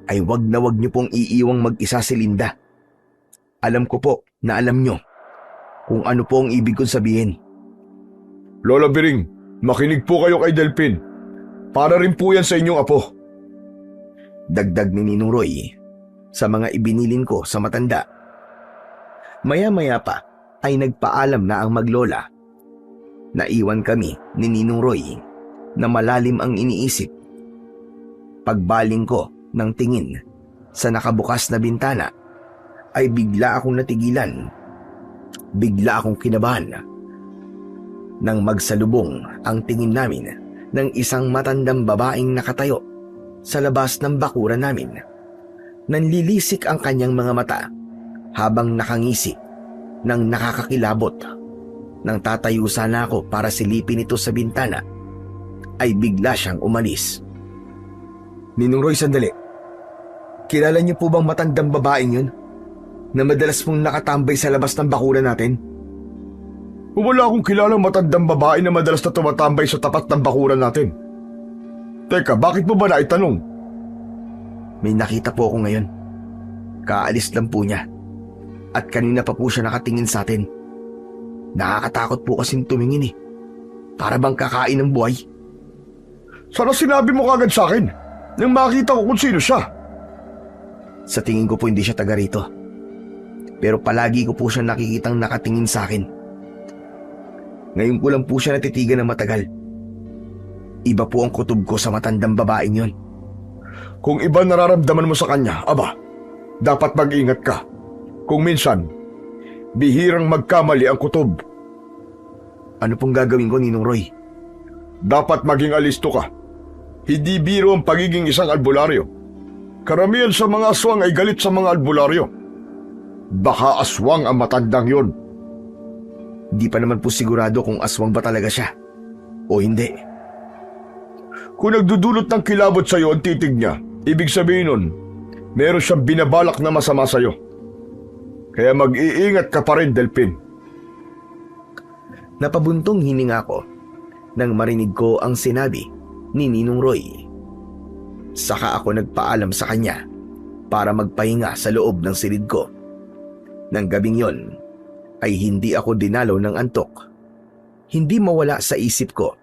ay wag na wag niyo pong iiwang mag-isa si Linda. Alam ko po na alam niyo kung ano po ang ibig kong sabihin. Lola Biring, makinig po kayo kay Delphin. Para rin po yan sa inyong apo. Dagdag ni Ninong Roy sa mga ibinilin ko sa matanda. Maya-maya pa ay nagpaalam na ang maglola. Naiwan kami ni Ninong Roy na malalim ang iniisip. Pagbaling ko ng tingin sa nakabukas na bintana ay bigla akong natigilan. Bigla akong kinabahan nang magsalubong ang tingin namin ng isang matandang babaeng nakatayo sa labas ng bakuran namin. Nanlilisik ang kanyang mga mata habang nakangisi ng nakakakilabot. Nang tatayo sana ako para silipin ito sa bintana, ay bigla siyang umalis. Ninong Roy, sandali. Kilala niyo po bang matandang babaeng yun na madalas pong nakatambay sa labas ng bakuran natin? Wala akong kilalang matandang babae na madalas na tumatambay sa tapat ng bakuran natin. Teka, bakit mo ba naitanong? May nakita po ako ngayon. Kaalis lang po niya. At kanina pa po siya nakatingin sa atin. Nakakatakot po kasing tumingin eh. Para bang kakain ng buhay. Sana sinabi mo kagad sa akin nang makita ko kung sino siya. Sa tingin ko po hindi siya taga rito. pero palagi ko po siya nakikitang nakatingin sa akin. Ngayon ko lang po siya natitigan ng matagal. Iba po ang kutob ko sa matandang babaeng yon. Kung iba nararamdaman mo sa kanya, aba, dapat mag-ingat ka. Kung minsan, bihirang magkamali ang kutob. Ano pong gagawin ko, Ninong Roy? Dapat maging alisto ka. Hindi biro ang pagiging isang albularyo. Karamihan sa mga aswang ay galit sa mga albularyo. Baka aswang ang matandang yon. Di pa naman po sigurado kung aswang ba talaga siya o hindi. Kung nagdudulot ng kilabot sa iyo ang titig niya, ibig sabihin nun, meron siyang binabalak na masama sa iyo. Kaya mag-iingat ka pa rin, Delphin. Napabuntong hininga ko nang marinig ko ang sinabi ni Ninong Roy. Saka ako nagpaalam sa kanya para magpahinga sa loob ng silid ko. Nang gabing yon ay hindi ako dinalaw ng antok. Hindi mawala sa isip ko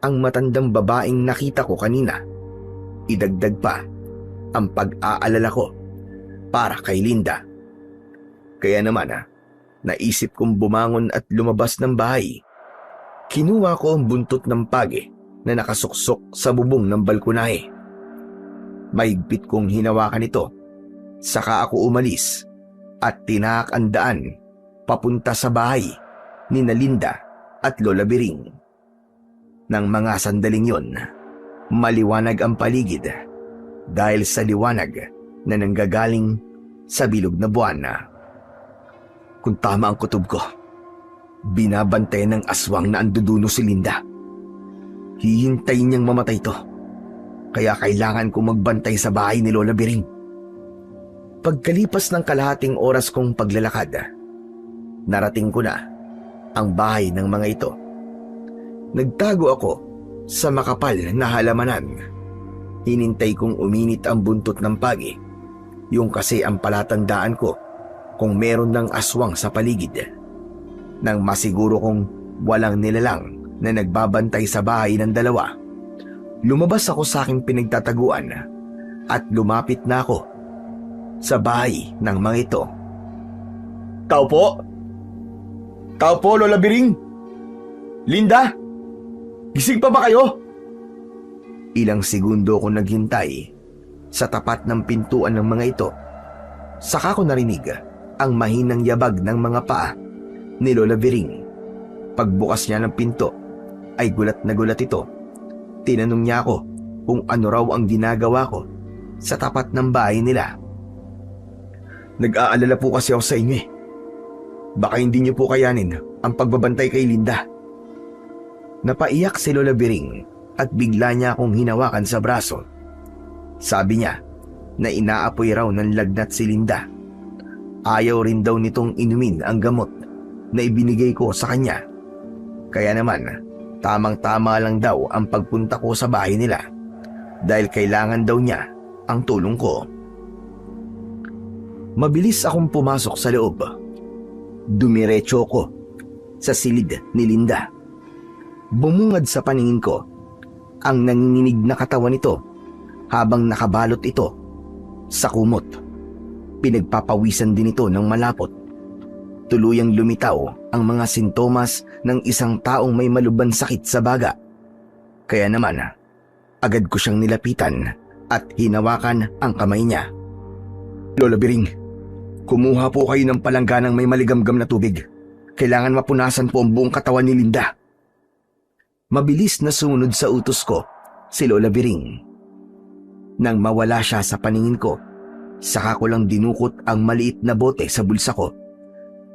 ang matandang babaeng nakita ko kanina. Idagdag pa ang pag-aalala ko para kay Linda. Kaya naman naisip kong bumangon at lumabas ng bahay. Kinuha ko ang buntot ng pagi na nakasuksok sa bubong ng balkonahe. Mahigpit kong hinawakan ito. Saka ako umalis at tinaak ang daan papunta sa bahay ni Linda at Lola Biring. Nang mga sandaling yon, maliwanag ang paligid dahil sa liwanag na nanggagaling sa bilog na buwan. Kung tama ang kutob ko, binabantay ng aswang na anduduno si Linda. Hihintayin niyang mamatay ito, kaya kailangan kong magbantay sa bahay ni Lola Biring. Pagkalipas ng kalahating oras kong paglalakad, narating ko na ang bahay ng mga ito. Nagtago ako sa makapal na halamanan. Hinintay kong uminit ang buntot ng pagi, yung kasi ang palatandaan ko kung meron ng aswang sa paligid. Nang masiguro kong walang nilalang na nagbabantay sa bahay ng dalawa, lumabas ako sa aking pinagtataguan at lumapit na ako sa bahay ng mga ito. Tao po? Tao po, Lola Biring? Linda? Gising pa ba kayo? Ilang segundo ko naghintay sa tapat ng pintuan ng mga ito. Saka ko narinig ang mahinang yabag ng mga paa ni Lola Biring. Pagbukas niya ng pinto ay gulat na gulat ito. Tinanong niya ako kung ano raw ang ginagawa ko sa tapat ng bahay nila. Nag-aalala po kasi ako sa inyo eh. Baka hindi niyo po kayanin ang pagbabantay kay Linda. Napaiyak si Lola Biring at bigla niya akong hinawakan sa braso. Sabi niya na inaapoy raw ng lagnat si Linda. Ayaw rin daw nitong inumin ang gamot na ibinigay ko sa kanya. Kaya naman, tamang-tama lang daw ang pagpunta ko sa bahay nila dahil kailangan daw niya ang tulong ko. Mabilis akong pumasok sa loob. Dumiretso ko sa silid ni Linda. Bumungad sa paningin ko ang nanginginig na katawan nito habang nakabalot ito sa kumot. Pinagpapawisan din ito ng malapot. Tuluyang lumitaw ang mga sintomas ng isang taong may malubhang sakit sa baga. Kaya naman, agad ko siyang nilapitan at hinawakan ang kamay niya. Lola Biring, kumuha po kayo ng palangganang may maligamgam na tubig. Kailangan mapunasan po ang buong katawan ni Linda. Mabilis na sumunod sa utos ko si Lola Biring. Nang mawala siya sa paningin ko, saka ko lang dinukot ang maliit na bote sa bulsa ko.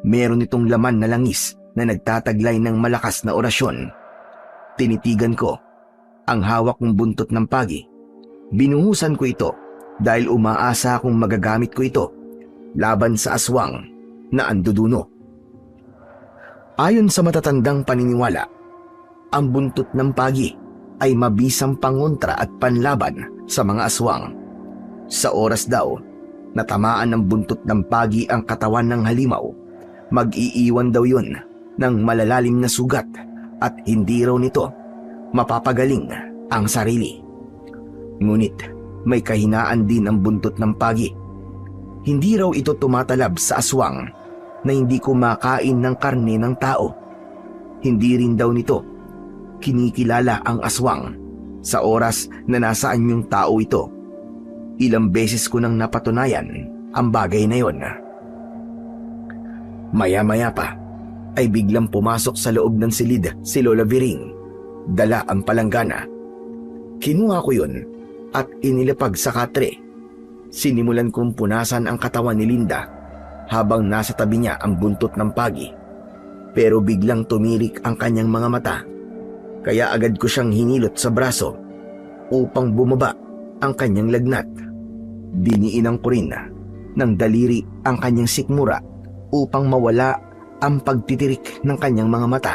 Meron itong laman na langis na nagtataglay ng malakas na orasyon. Tinitigan ko ang hawak kong buntot ng pagi. Binuhusan ko ito dahil umaasa akong magagamit ko ito laban sa aswang na anduduno. Ayon sa matatandang paniniwala, ang buntot ng pagi ay mabisang pangontra at panlaban sa mga aswang. Sa oras daw na tamaan ng buntot ng pagi ang katawan ng halimaw, mag-iiwan daw yun ng malalalim na sugat at hindi raw nito mapapagaling ang sarili. Ngunit may kahinaan din ang buntot ng pagi. Hindi raw ito tumatalab sa aswang na hindi kumakain ng karne ng tao. Hindi rin daw nito kinikilala ang aswang sa oras na nasaan yung tao ito. Ilang beses ko nang napatunayan ang bagay na yon. Maya-maya pa ay biglang pumasok sa loob ng silid si Lola Viring. Dala ang palanggana. Kinuha ko yun at inilapag sa katre. Sinimulan kong punasan ang katawan ni Linda habang nasa tabi niya ang buntot ng pagi. Pero biglang tumirik ang kanyang mga mata. Kaya agad ko siyang hinilot sa braso upang bumaba ang kanyang lagnat. Diniinang ko rin ng daliri ang kanyang sikmura upang mawala ang pagtitirik ng kanyang mga mata.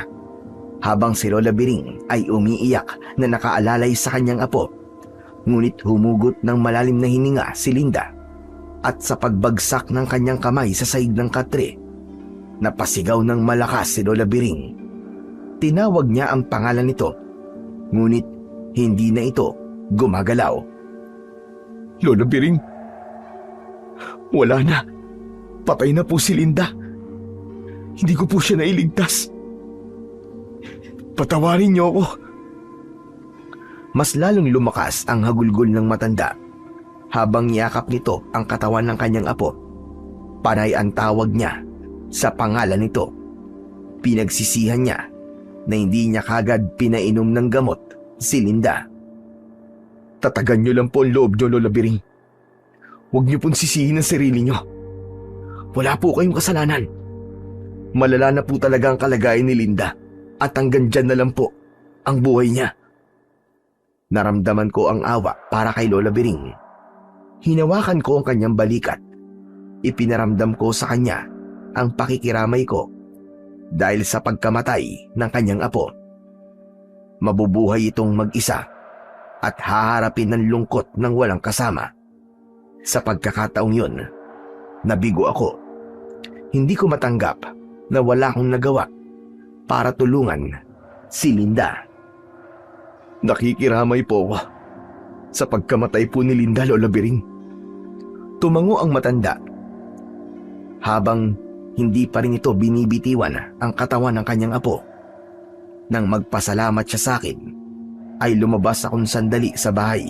Habang si Lola Biring ay umiiyak na nakaalalay sa kanyang apo. Ngunit humugot ng malalim na hininga si Linda at sa pagbagsak ng kanyang kamay sa saig ng katre, napasigaw ng malakas si Lola Biring. Tinawag niya ang pangalan nito, ngunit hindi na ito gumagalaw. Lola Biring, wala na. Patay na po si Linda. Hindi ko po siya nailigtas. Patawarin niyo ako. Mas lalong lumakas ang hagulgol ng matanda habang yakap nito ang katawan ng kanyang apo. Panay ang tawag niya sa pangalan nito. Pinagsisihan niya na hindi niya kagad pinainom ng gamot si Linda. Tatagan niyo lang po ang loob niyo, Lola Biring. Huwag niyo pong sisihin ang sarili niyo. Wala po kayong kasalanan. Malala na po talaga ang kalagayan ni Linda at hanggang dyan na lang po ang buhay niya. Naramdaman ko ang awa para kay Lola Biring. Hinawakan ko ang kanyang balikat. Ipinaramdam ko sa kanya ang pakikiramay ko dahil sa pagkamatay ng kanyang apo. Mabubuhay itong mag-isa at haharapin ng lungkot ng walang kasama. Sa pagkakataong yun, nabigo ako. Hindi ko matanggap na wala akong nagawa para tulungan si Linda. Nakikiramay po ako sa pagkamatay po ni Linda, Lola Biring. Tumango ang matanda habang hindi pa rin ito binibitiwan ang katawan ng kanyang apo. Nang magpasalamat siya sa akin, ay lumabas akong sandali sa bahay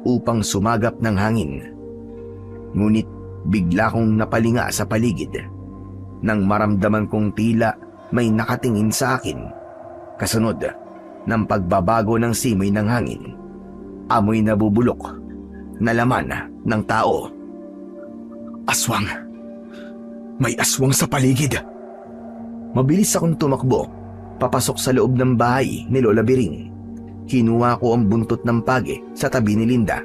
upang sumagap ng hangin. Ngunit bigla kong napalinga sa paligid nang maramdaman kong tila may nakatingin sa akin. Kasunod ng pagbabago ng simoy ng hangin, amoy nabubulok na laman ng tao. Aswang! May aswang sa paligid! Mabilis akong tumakbo papasok sa loob ng bahay ni Lola Biring. Kinuha ko ang buntot ng pagi sa tabi ni Linda.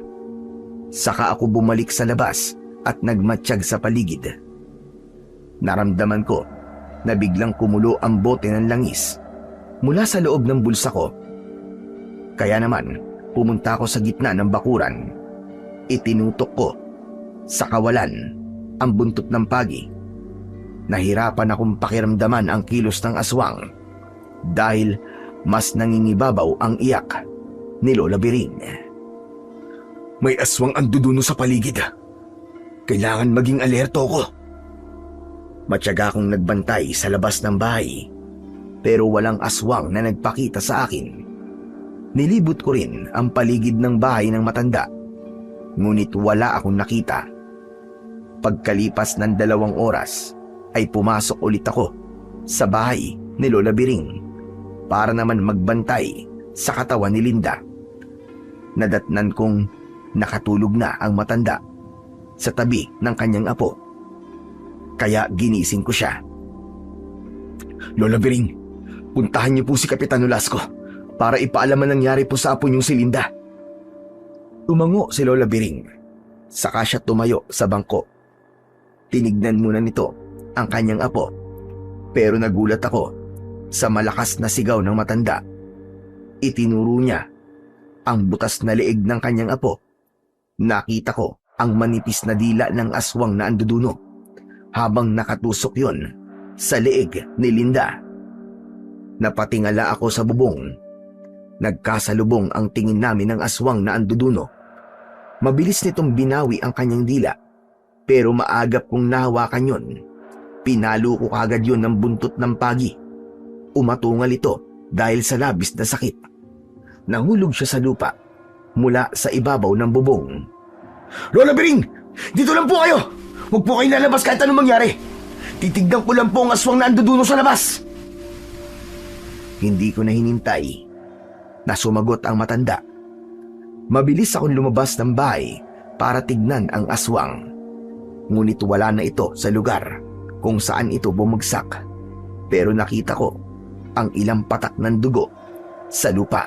Saka ako bumalik sa labas at nagmatsyag sa paligid. Naramdaman ko na biglang kumulo ang bote ng langis mula sa loob ng bulsa ko. Kaya naman, pumunta ako sa gitna ng bakuran. Itinutok ko sa kawalan ang buntot ng pagi. Nahirapan akong pakiramdaman ang kilos ng aswang dahil mas nangingibabaw ang iyak ni Lola Biring. May aswang anduduno sa paligid. Kailangan maging alerto ko. Matyaga akong nagbantay sa labas ng bahay, pero walang aswang na nagpakita sa akin. Nilibot ko rin ang paligid ng bahay ng matanda, ngunit wala akong nakita. Pagkalipas ng 2 oras, ay pumasok ulit ako sa bahay ni Lola Biring para naman magbantay sa katawan ni Linda. Nadatnan kong nakatulog na ang matanda sa tabi ng kanyang apo. Kaya ginising ko siya. Lola Biring, puntahan niyo po si Kapitan Nolasco para ipaalam ang nangyari po sa apo niyong si Linda. Tumango si Lola Biring. Saka siya tumayo sa bangko. Tinignan muna nito ang kanyang apo, pero nagulat ako sa malakas na sigaw ng matanda. Itinuro niya ang butas na leeg ng kanyang apo. Nakita ko ang manipis na dila ng aswang na anduduno habang nakatusok yon sa leeg ni Linda. Napatingala ako sa bubong. Nagkasalubong ang tingin namin ng aswang na anduduno. Mabilis nitong binawi ang kanyang dila, Pero maagap kong nahawakan yon. Pinalo ko kagad yon ng buntot ng pagi. Umatungal ito dahil sa labis na sakit. Nahulog siya sa lupa mula sa ibabaw ng bubong. Lola Bering! Dito lang po kayo! Huwag po kayo lalabas kahit anong mangyari. Titignan ko lang po ang aswang na anduduno sa labas. Hindi ko na hinintay na sumagot ang matanda. Mabilis akong lumabas ng bahay para tignan ang aswang. Ngunit wala na ito sa lugar kung saan ito bumagsak. Pero nakita ko ang ilang patak ng dugo sa lupa.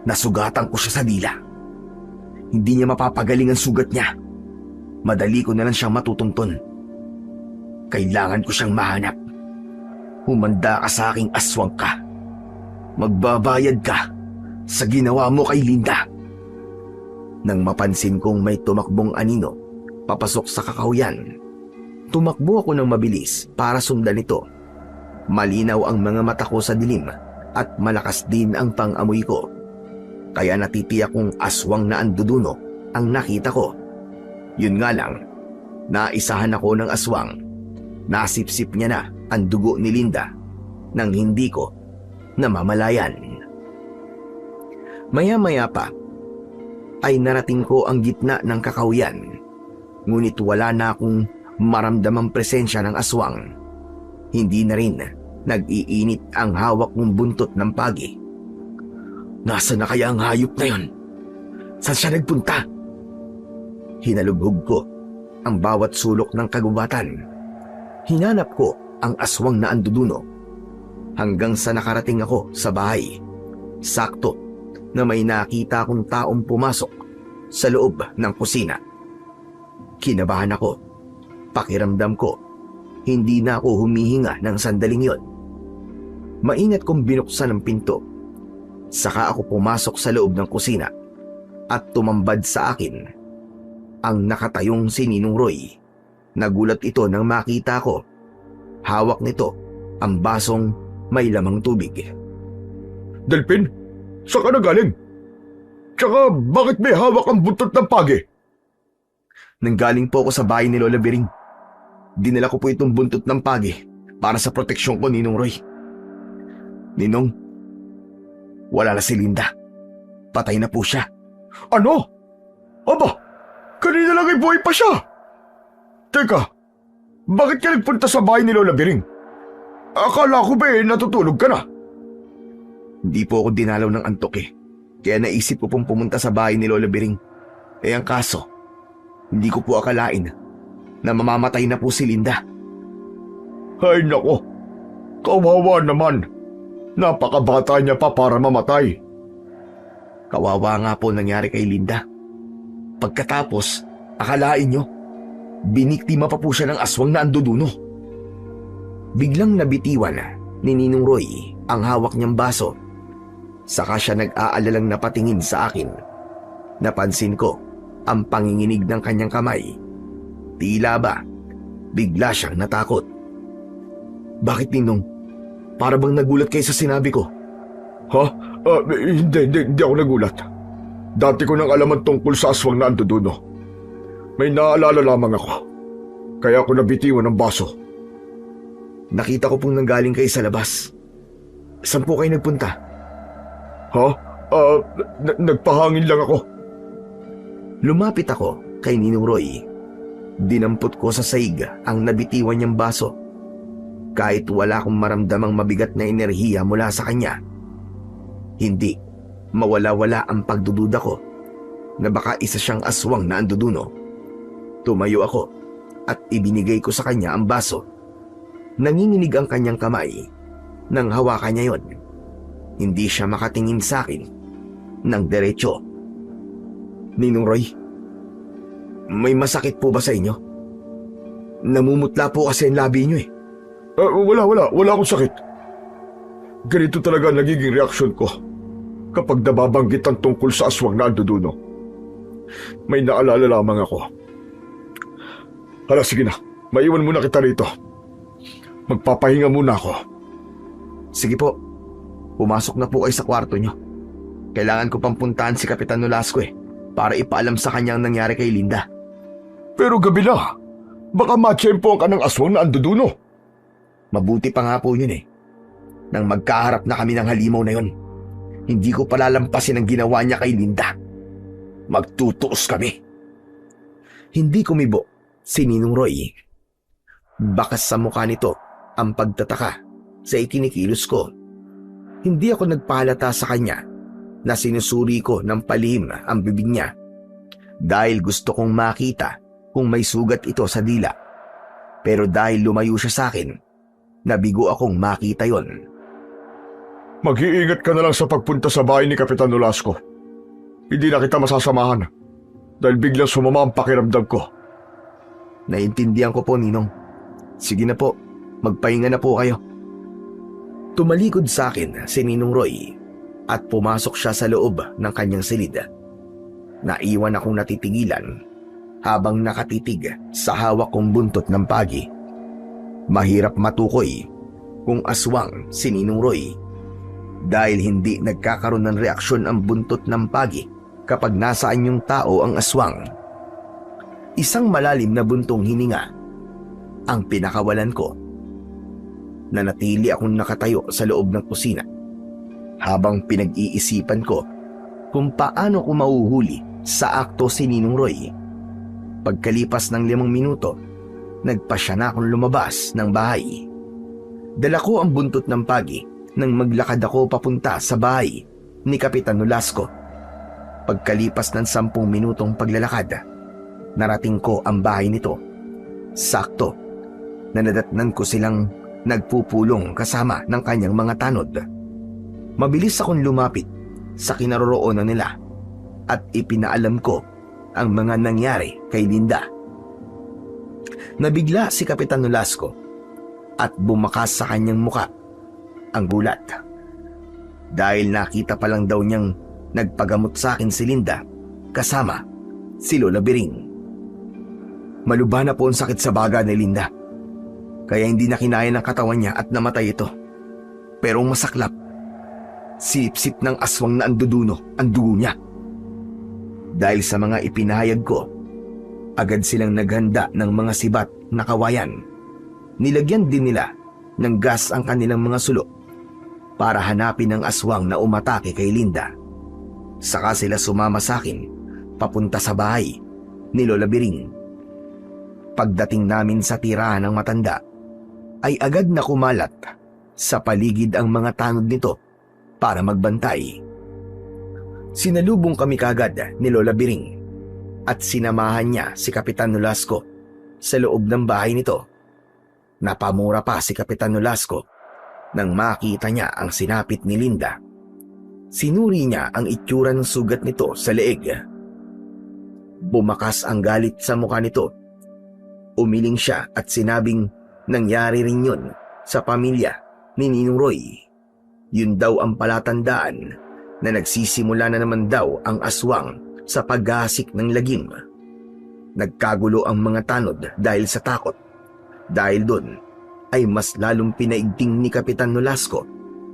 Nasugatan ko siya sa dila. Hindi niya mapapagaling ang sugat niya. Madali ko na lang siyang matutuntun. Kailangan ko siyang mahanap. Humanda ka sa aking aswang ka. Magbabayad ka sa ginawa mo kay Linda. Nang mapansin kong may tumakbong anino papasok sa kakahuyan, tumakbo ako ng mabilis para sundan ito. Malinaw ang mga mata ko sa dilim at malakas din ang pang-amoy ko. Kaya natitiyak kong aswang na anduduno ang nakita ko. Yun nga lang, naisahan ako ng aswang. Nasipsip niya na ang dugo ni Linda nang hindi ko namamalayan. Maya-maya pa ay narating ko ang gitna ng kakahuyan. Ngunit wala na akong maramdamang presensya ng aswang. Hindi na rin nag-iinit ang hawak kong buntot ng pagi. Nasaan na kaya ang hayop na yon? Saan siya nagpunta? Hinalubhog ko ang bawat sulok ng kagubatan. Hinanap ko ang aswang na anduduno hanggang sa nakarating ako sa bahay. Sakto na may nakita akong taong pumasok sa loob ng kusina. Kinabahan ako. Pakiramdam ko, hindi na ako humihinga ng sandaling yon. Maingat kong binuksan ang pinto. Saka ako pumasok sa loob ng kusina at tumambad sa akin ang nakatayong si Ninong Roy. Nagulat ito nang makita ko. Hawak nito ang basong may lamang tubig. Delphin, saan ka na galing? Tsaka bakit may hawak ang buntot ng pagi? Nanggaling po ako sa bahay ni Lola Bering. Dinala ko po itong buntot ng pagi para sa proteksyon ko, Ninong Roy. Ninong, wala na si Linda. Patay na po siya. Ano? Aba, kanina lang ay buhay pa siya. Teka, bakit ka nagpunta sa bahay ni Lola Bering? Akala ko ba natutulog ka na? Hindi po ako dinalaw ng antok Kaya naisip ko pong pumunta sa bahay ni Lola Bering. Ang kaso, hindi ko po akalain na mamamatay na po si Linda. Ay nako, kawawa naman. Napakabata niya pa para mamatay. Kawawa nga po nangyari kay Linda. Pagkatapos, akalain nyo, biniktima pa po siya ng aswang na anduduno. Biglang nabitiwan ni Ninong Roy ang hawak niyang baso. Saka siya nag-aalalang napatingin sa akin. Napansin ko ang panginginig ng kanyang kamay. Tila ba, bigla siyang natakot. Bakit, Ninong? Para bang nagulat kayo sa sinabi ko? Ha? Hindi ako nagulat. Dati ko nang alaman tungkol sa aswang na anduduno. May naalala lamang ako. Kaya ako nabitiwan ng baso. Nakita ko pong nanggaling kayo sa labas. Saan po kayo nagpunta? Ha? Nagpahangin lang ako. Lumapit ako kay Ninong Roy. Dinampot ko sa saig ang nabitiwan niyang baso. Kahit wala akong maramdamang mabigat na enerhiya mula sa kanya. Hindi mawala-wala ang pagdududa ko na baka isa siyang aswang na anduduno. Tumayo ako at ibinigay ko sa kanya ang baso. Nanginginig ang kanyang kamay nang hawakan niya yon. Hindi siya makatingin sa akin ng diretsyo. Ninong Roy, may masakit po ba sa inyo? Namumutla po kasi ang labi niyo Wala akong sakit. Ganito talaga nagiging reaksyon ko kapag nababanggit ang tungkol sa aswang na anduduno. May naalala lamang ako. Hala, sige na. Maiwan muna kita rito. Magpapahinga muna ako. Sige po. Pumasok na po kayo sa kwarto niyo. Kailangan ko pang puntahan si Kapitan Nolasco para ipaalam sa kanya ang nangyari kay Linda. Pero gabi na. Baka matsyempo ka ng aswang na anduduno. Mabuti pa nga po yun eh. Nang magkaharap na kami ng halimaw na yun, hindi ko palalampasin ang ginawa niya kay Linda. Magtutuos kami. Hindi kumibo si Ninong Roy. Bakas sa mukha nito ang pagtataka sa ikinikilos ko. Hindi ako nagpahalata sa kanya na sinusuri ko ng palihim ang bibig niya dahil gusto kong makita kung may sugat ito sa dila. Pero dahil lumayo siya sa akin, nabigo akong makita yon. Mag-iingat ka na lang sa pagpunta sa bahay ni Kapitan Nolasco. Hindi na kita masasamahan dahil biglang sumama ang pakiramdam ko. Naintindihan ko po, Ninong. Sige na po, magpahinga na po kayo. Tumalikod sa akin si Ninong Roy at pumasok siya sa loob ng kanyang silid. Naiwan akong natitigilan habang nakatitig sa hawak kong buntot ng pagi. Mahirap matukoy kung aswang si Ninong Roy dahil hindi nagkakaroon ng reaksyon ang buntot ng pagi kapag nasaan yung tao ang aswang. Isang malalim na buntong hininga ang pinakawalan ko. Nanatili akong nakatayo sa loob ng kusina habang pinag-iisipan ko kung paano ko mauhuli sa akto si Ninong Roy. Pagkalipas ng 5 minuto, nagpasya na akong lumabas ng bahay. Dala ko ang buntot ng pagi nang maglakad ako papunta sa bahay ni Kapitan Nolasco. Pagkalipas ng 10 minutong paglalakad, narating ko ang bahay nito. Sakto na nadatnan ko silang nagpupulong kasama ng kanyang mga tanod. Mabilis akong lumapit sa kinaroroonan nila at ipinaalam ko ang mga nangyari kay Linda. Nabigla si Kapitan Nolasco at bumakas sa kanyang muka ang gulat. Dahil nakita pa lang daw niyang nagpagamot sa akin si Linda kasama si Lola Biring. Malubha na po ang sakit sa baga ni Linda, kaya hindi na kinaya ng katawan niya at namatay ito. Pero ang masaklap, sip-sip ng aswang na anduduno ang dugo niya. Dahil sa mga ipinahayag ko, agad silang naghanda ng mga sibat na kawayan. Nilagyan din nila ng gas ang kanilang mga sulok para hanapin ang aswang na umatake kay Linda. Saka sila sumama sa akin papunta sa bahay ni Lola Biring. Pagdating namin sa tirahan ng matanda, ay agad na kumalat sa paligid ang mga tanod nito para magbantay. Sinalubong kami kagad ni Lola Biring at sinamahan niya si Kapitan Nolasco sa loob ng bahay nito. Napamura pa si Kapitan Nolasco nang makita niya ang sinapit ni Linda. Sinuri niya ang itsura ng sugat nito sa leeg. Bumakas ang galit sa mukha nito. Umiling siya at sinabing nangyari rin yun sa pamilya ni Ninong Roy. Yun daw ang palatandaan na nagsisimula na naman daw ang aswang sa paghahasik ng lagim. Nagkagulo ang mga tanod dahil sa takot. Dahil doon ay mas lalong pinaigting ni Kapitan Nolasco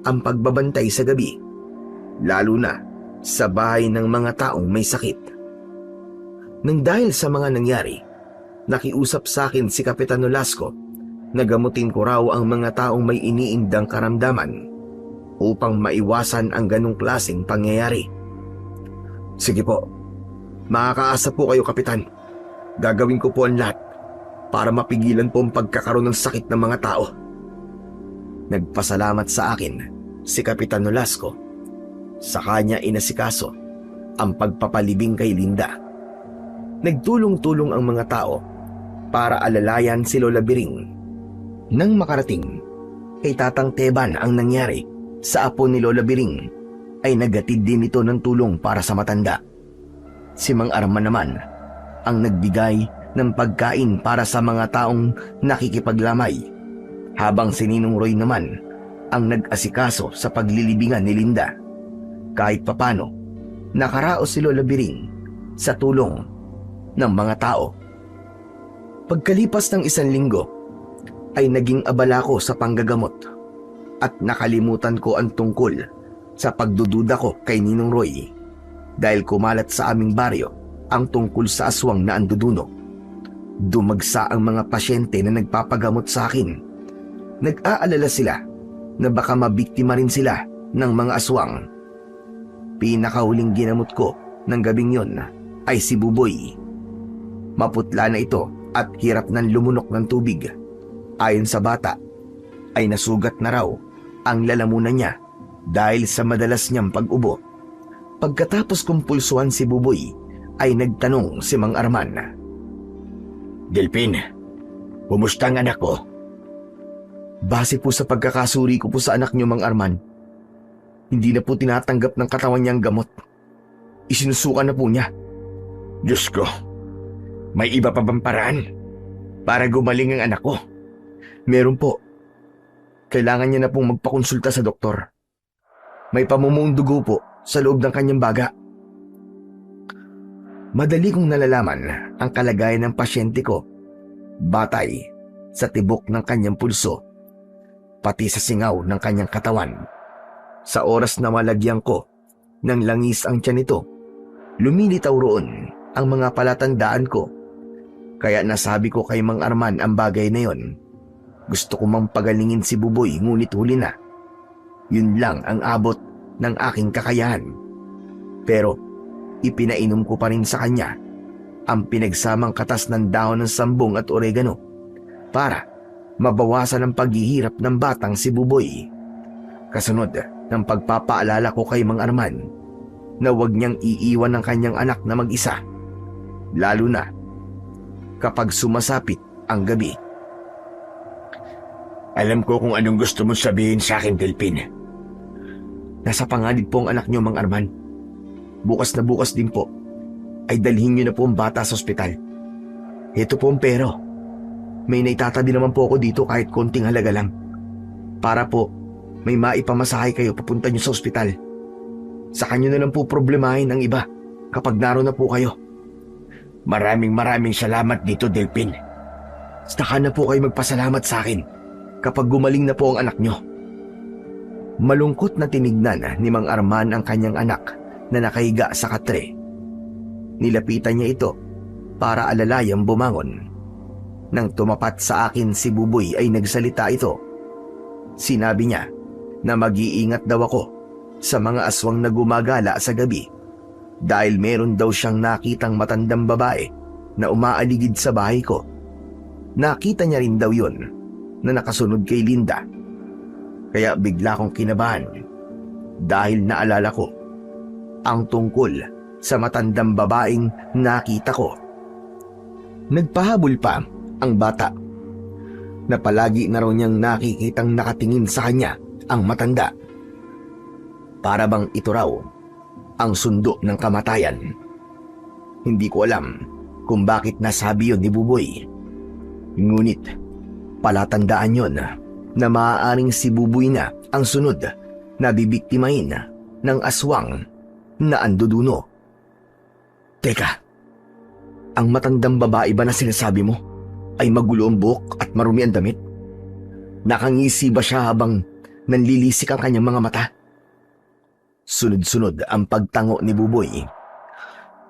ang pagbabantay sa gabi, lalo na sa bahay ng mga taong may sakit. Nang dahil sa mga nangyari, nakiusap sa akin si Kapitan Nolasco na gamutin ko raw ang mga taong may iniindang karamdaman upang maiwasan ang ganong klaseng pangyayari. Sige po, makakaasa po kayo, Kapitan. Gagawin ko po ang lahat para mapigilan po ang pagkakaroon ng sakit ng mga tao. Nagpasalamat sa akin si Kapitan Nolasco. Sa kanya inasikaso ang pagpapalibing kay Linda. Nagtulong-tulong ang mga tao para alalayan si Lola Biring. Nang makarating kay Tatang Teban ang nangyari sa apo ni Lola Biring, ay nagatid din ito ng tulong para sa matanda. Si Mang Arman naman ang nagbigay ng pagkain para sa mga taong nakikipaglamay, habang si Ninong Roy naman ang nag-asikaso sa paglilibingan ni Linda. Kahit papano, nakaraos si Lola Biring sa tulong ng mga tao. Pagkalipas ng 1 linggo, ay naging abala ko sa panggagamot at nakalimutan ko ang tungkol sa pagdududa ko kay Ninong Roy dahil kumalat sa aming baryo ang tungkol sa aswang na anduduno. Dumagsa ang mga pasyente na nagpapagamot sa akin. Nag-aalala sila na baka mabiktima rin sila ng mga aswang. Pinakahuling ginamot ko ng gabing yon ay si Buboy. Maputla na ito at hirap ng lumunok ng tubig. Ayon sa bata, ay nasugat na raw ang lalamunan niya dahil sa madalas niyang pag-ubo. Pagkatapos kumpulsuhan si Buboy, ay nagtanong si Mang Arman. Delpin, kumusta ang anak ko? Base po sa pagkakasuri ko po sa anak niyo, Mang Arman, hindi na po tinatanggap ng katawan niyang gamot. Isinusuka na po niya. Diyos ko, may iba pa bang paraan para gumaling ang anak ko? Meron po. Kailangan niya na pong magpakonsulta sa doktor. May pamumuong dugo po sa loob ng kanyang baga. Madali kong nalalaman ang kalagayan ng pasyente ko, batay sa tibok ng kanyang pulso, pati sa singaw ng kanyang katawan. Sa oras na malagyan ko ng langis ang tiyan nito, lumilitaw roon ang mga palatandaan ko. Kaya nasabi ko kay Mang Arman ang bagay na yon. Gusto ko mang pagalingin si Buboy, ngunit huli na. Yun lang ang abot ng aking kakayahan. Pero ipinainom ko pa rin sa kanya ang pinagsamang katas ng dahon ng sambong at oregano para mabawasan ang paghihirap ng batang si Buboy. Kasunod ng pagpapaalala ko kay Mang Arman na huwag niyang iiwan ang kanyang anak na mag-isa, lalo na kapag sumasapit ang gabi. Alam ko kung anong gusto mong sabihin sa akin, Delpin. Nasa panganib po ang anak niyo, Mang Arman. Bukas na bukas din po ay dalhin niyo na po ang bata sa ospital. Ito po ang pero. May naitatabi naman po ako dito kahit konting halaga lang. Para po may maipamasahay kayo papunta niyo sa ospital. Sa kanyo na lang po problemahin ang iba kapag naroon na po kayo. Maraming salamat dito, Delpin. Saka na po kayo magpasalamat sa akin kapag gumaling na po ang anak niyo. Malungkot na tinignan ni Mang Arman ang kanyang anak na nakahiga sa katre. Nilapitan niya ito para alalayang bumangon. Nang tumapat sa akin si Buboy ay nagsalita ito. Sinabi niya na mag-iingat daw ako sa mga aswang na gumagala sa gabi dahil meron daw siyang nakitang matandang babae na umaaligid sa bahay ko. Nakita niya rin daw yun na nakasunod kay Linda. Kaya bigla kong kinabahan dahil naalala ko ang tungkol sa matandang babaeng nakita ko. Nagpahabol pa ang bata na palagi na raw niyang nakikitang nakatingin sa kanya ang matanda. Para bang ito raw ang sundo ng kamatayan. Hindi ko alam kung bakit nasabi yun ni Buboy. Ngunit palatandaan yon na maaaring si Buboy na ang sunod na bibiktimahin ng aswang na anduduno. Teka, ang matandang babae ba na sinasabi mo ay magulo ang buhok at marumi ang damit? Nakangisi ba siya habang nanlilisik ang kanyang mga mata? Sunod-sunod ang pagtango ni Buboy.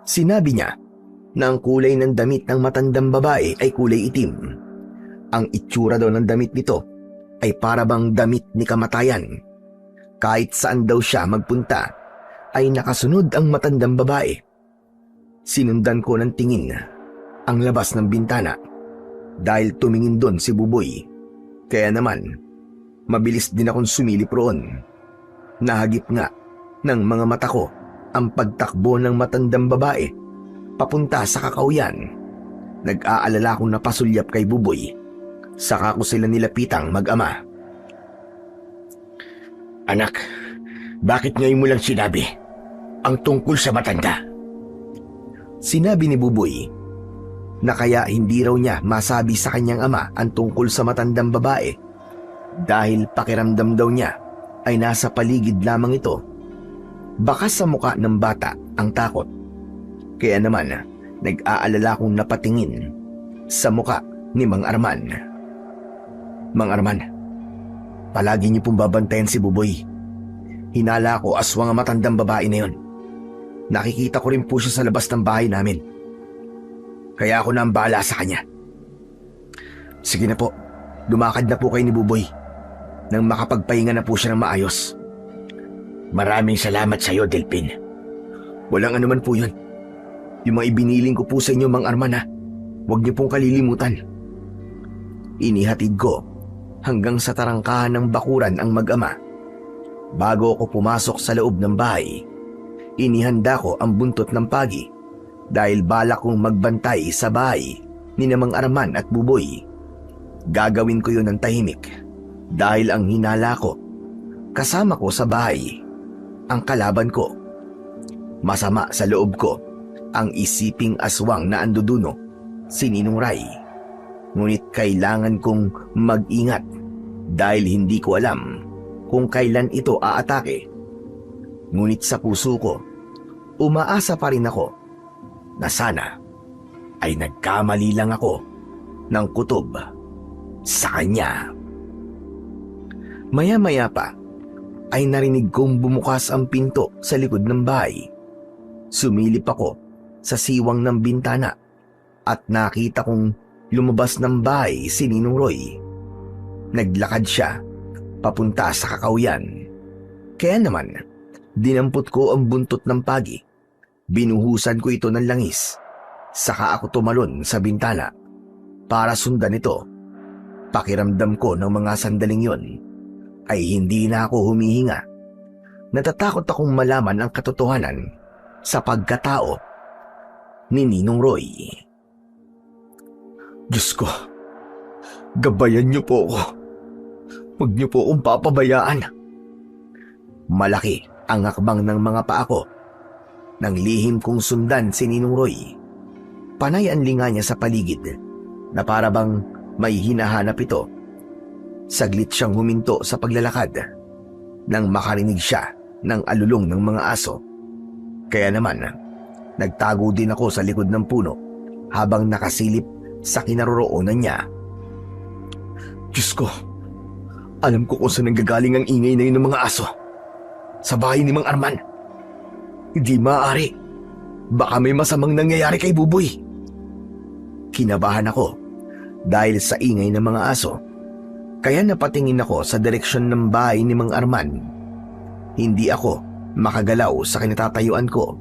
Sinabi niya na ang kulay ng damit ng matandang babae ay kulay itim. Ang itsura daw ng damit nito ay para bang damit ni kamatayan. Kahit saan daw siya magpunta ay nakasunod ang matandang babae. Sinundan ko ng tingin ang labas ng bintana dahil tumingin doon si Buboy. Kaya naman, mabilis din akong sumilip roon. Nahagip nga ng mga mata ko ang pagtakbo ng matandang babae papunta sa kakauyan. Nag-aalala akong napasulyap kay Buboy. Saka ko sila nilapitang mag-ama. Anak, bakit ngayon mo lang sinabi ang tungkol sa matanda? Sinabi ni Buboy na kaya hindi raw niya masabi sa kanyang ama ang tungkol sa matandang babae dahil pakiramdam daw niya ay nasa paligid lamang ito. Baka sa muka ng bata ang takot. Kaya naman nag-aalala akong napatingin sa muka ni Mang Arman. Mang Arman, palagi niyo pong babantayan si Buboy. Hinala ko aswang ang matandang babae na yon. Nakikita ko rin po siya sa labas ng bahay namin. Kaya ako na ang bahala sa kanya. Sige na po, lumakad na po kayo ni Buboy nang makapagpahinga na po siya ng maayos. Maraming salamat sa iyo, Delpin. Walang anuman po yun. Yung mga ibiniling ko po sa inyo, Mang Arman, ha? Huwag niyo pong kalilimutan. Inihatid ko hanggang sa tarangkahan ng bakuran ang mag-ama. Bago ako pumasok sa loob ng bahay, inihanda ko ang buntot ng pagi dahil balak kong magbantay sa bahay ni Mang Arman at Buboy. Gagawin ko yun ng tahimik dahil ang hinala ko, kasama ko sa bahay ang kalaban ko. Masama sa loob ko ang isiping aswang na anduduno, si Ninong Ray. Ngunit kailangan kong mag-ingat dahil hindi ko alam kung kailan ito aatake. Ngunit sa puso ko, umaasa pa rin ako na sana ay nagkamali lang ako ng kutob sa kanya. Maya-maya pa ay narinig kong bumukas ang pinto sa likod ng bahay. Sumilip ako sa siwang ng bintana at nakita kong lumabas ng bahay si Ninong Roy. Naglakad siya papunta sa kakawyan. Kaya naman, dinampot ko ang buntot ng pagi. Binuhusan ko ito ng langis. Saka ako tumalon sa bintana para sundan ito. Pakiramdam ko ng mga sandaling yon ay hindi na ako humihinga. Natatakot akong malaman ang katotohanan sa pagkatao ni Ninong Roy. Diyos ko, gabayan niyo po ako. Huwag niyo po akong papabayaan. Malaki ang hakbang ng mga paa ko. Nang lihim kong sundan si Ninong Roy, panay ang linga niya sa paligid na para bang may hinahanap ito. Saglit siyang huminto sa paglalakad nang makarinig siya ng alulong ng mga aso. Kaya naman, nagtago din ako sa likod ng puno habang nakasilip sa kinaroroonan niya. Diyos ko, alam ko kung saan nanggagaling ang ingay na yun ng mga aso. Sa bahay ni Mang Arman. Hindi maaari. Baka may masamang nangyayari kay Buboy. Kinabahan ako dahil sa ingay ng mga aso. Kaya napatingin ako sa direksyon ng bahay ni Mang Arman. Hindi ako makagalaw sa kinatatayuan ko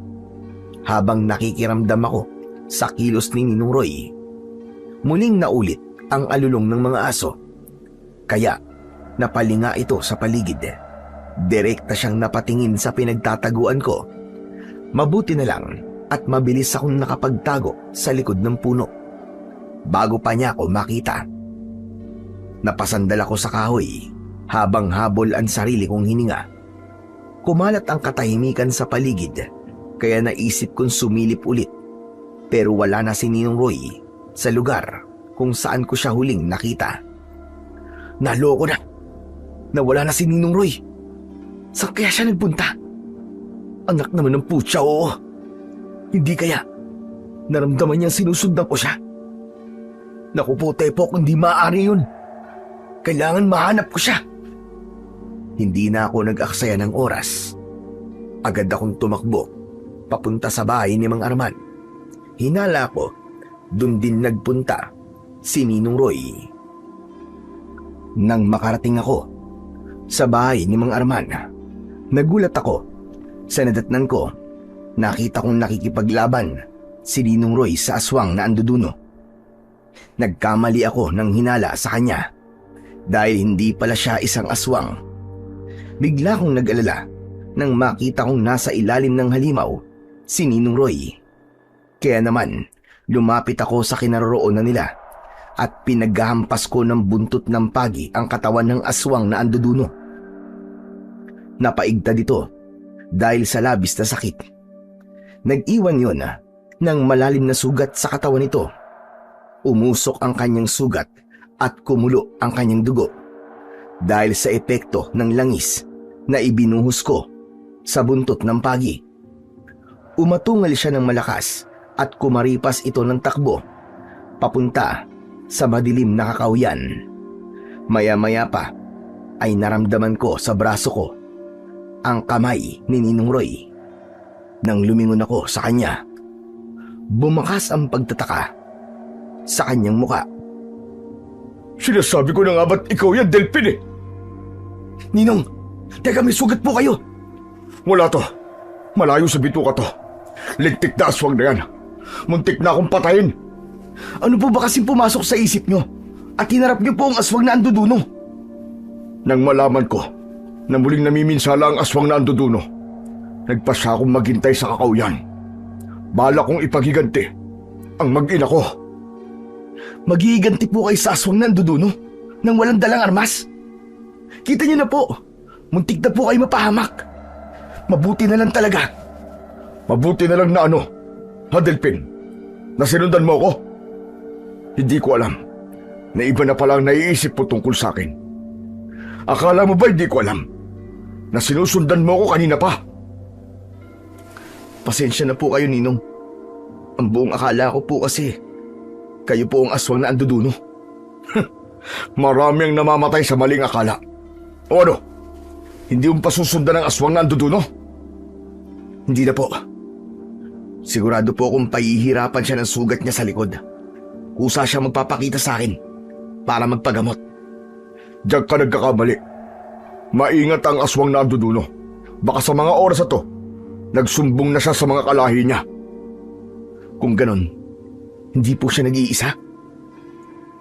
habang nakikiramdam ako sa kilos ni Ninong Roy. Muling naulit ang alulong ng mga aso. Kaya napalinga ito sa paligid. Direkta siyang napatingin sa pinagtataguan ko. Mabuti na lang at mabilis akong nakapagtago sa likod ng puno. Bago pa niya ako makita. Napasandal ako sa kahoy habang habol ang sarili kong hininga. Kumalat ang katahimikan sa paligid kaya naisip kong sumilip ulit. Pero wala na si Ninong Roy sa lugar kung saan ko siya huling nakita. Naloko na. Nawala na si Ninong Roy. Saan kaya siya nagpunta? Anak naman ng putya, oo. Hindi kaya naramdaman niyang sinusundan ko siya. Naku po, Tepok, hindi maaari yun. Kailangan mahanap ko siya. Hindi na ako nag-aksaya ng oras. Agad akong tumakbo papunta sa bahay ni Mang Arman. Hinala ko, dun din nagpunta si Ninong Roy. Nang makarating ako sa bahay ni Mang Arman, nagulat ako sa nadatnan ko. Nakita kong nakikipaglaban si Ninong Roy sa aswang na anduduno. Nagkamali ako ng hinala sa kanya dahil hindi pala siya isang aswang. Bigla kong nag-alala nang makita kong nasa ilalim ng halimaw si Ninong Roy. Kaya naman, lumapit ako sa kinaroroonan nila at pinaghahampas ko ng buntot ng pagi ang katawan ng aswang na anduduno. Napaigtad ito dahil sa labis na sakit. Nag-iwan yun ng malalim na sugat sa katawan nito. Umusok ang kanyang sugat at kumulo ang kanyang dugo dahil sa epekto ng langis na ibinuhos ko sa buntot ng pagi. Umatungal siya ng malakas at kumaripas ito ng takbo papunta sa madilim na kakawyan. Maya-maya pa ay naramdaman ko sa braso ko ang kamay ni Ninong Roy. Nang lumingon ako sa kanya, bumakas ang pagtataka sa kanyang muka. Sinasabi ko na nga ba't ikaw yan, Delphin eh? Ninong, teka may sugat po kayo. Wala to. Malayo sa bituka to. Ligtik na aswang na yan. Muntik na akong patayin. Ano po ba kasing pumasok sa isip nyo? At hinarap nyo po ang aswang na anduduno? Nang malaman ko na muling namiminsala ang aswang na anduduno, nagpasya akong maghintay sa kakauyan. Bala kong ipaghiganti ang mag-ina ko. Maghihiganti po kayo sa aswang na anduduno nang walang dalang armas? Kita nyo na po, muntik na po kayo mapahamak. Mabuti na lang talaga. Mabuti na lang na ano, ha Delphin? Na sinundan mo ako? Hindi ko alam na iba na pala ang naiisip mo tungkol sa akin. Akala mo ba hindi ko alam na sinusundan mo ako kanina pa? Pasensya na po kayo, Ninong. Ang buong akala ko po kasi kayo po ang aswang na anduduno. Marami ang namamatay sa maling akala. O ano? Hindi mo pa susundan ang aswang na anduduno? Hindi na po. Sigurado po akong pahihirapan siya ng sugat niya sa likod. Kusa siya magpapakita sa akin para magpagamot. Diyan ka nagkakamali. Maingat ang aswang na anduduno. Baka sa mga oras na to, nagsumbong na siya sa mga kalahi niya. Kung ganon, hindi po siya nag-iisa?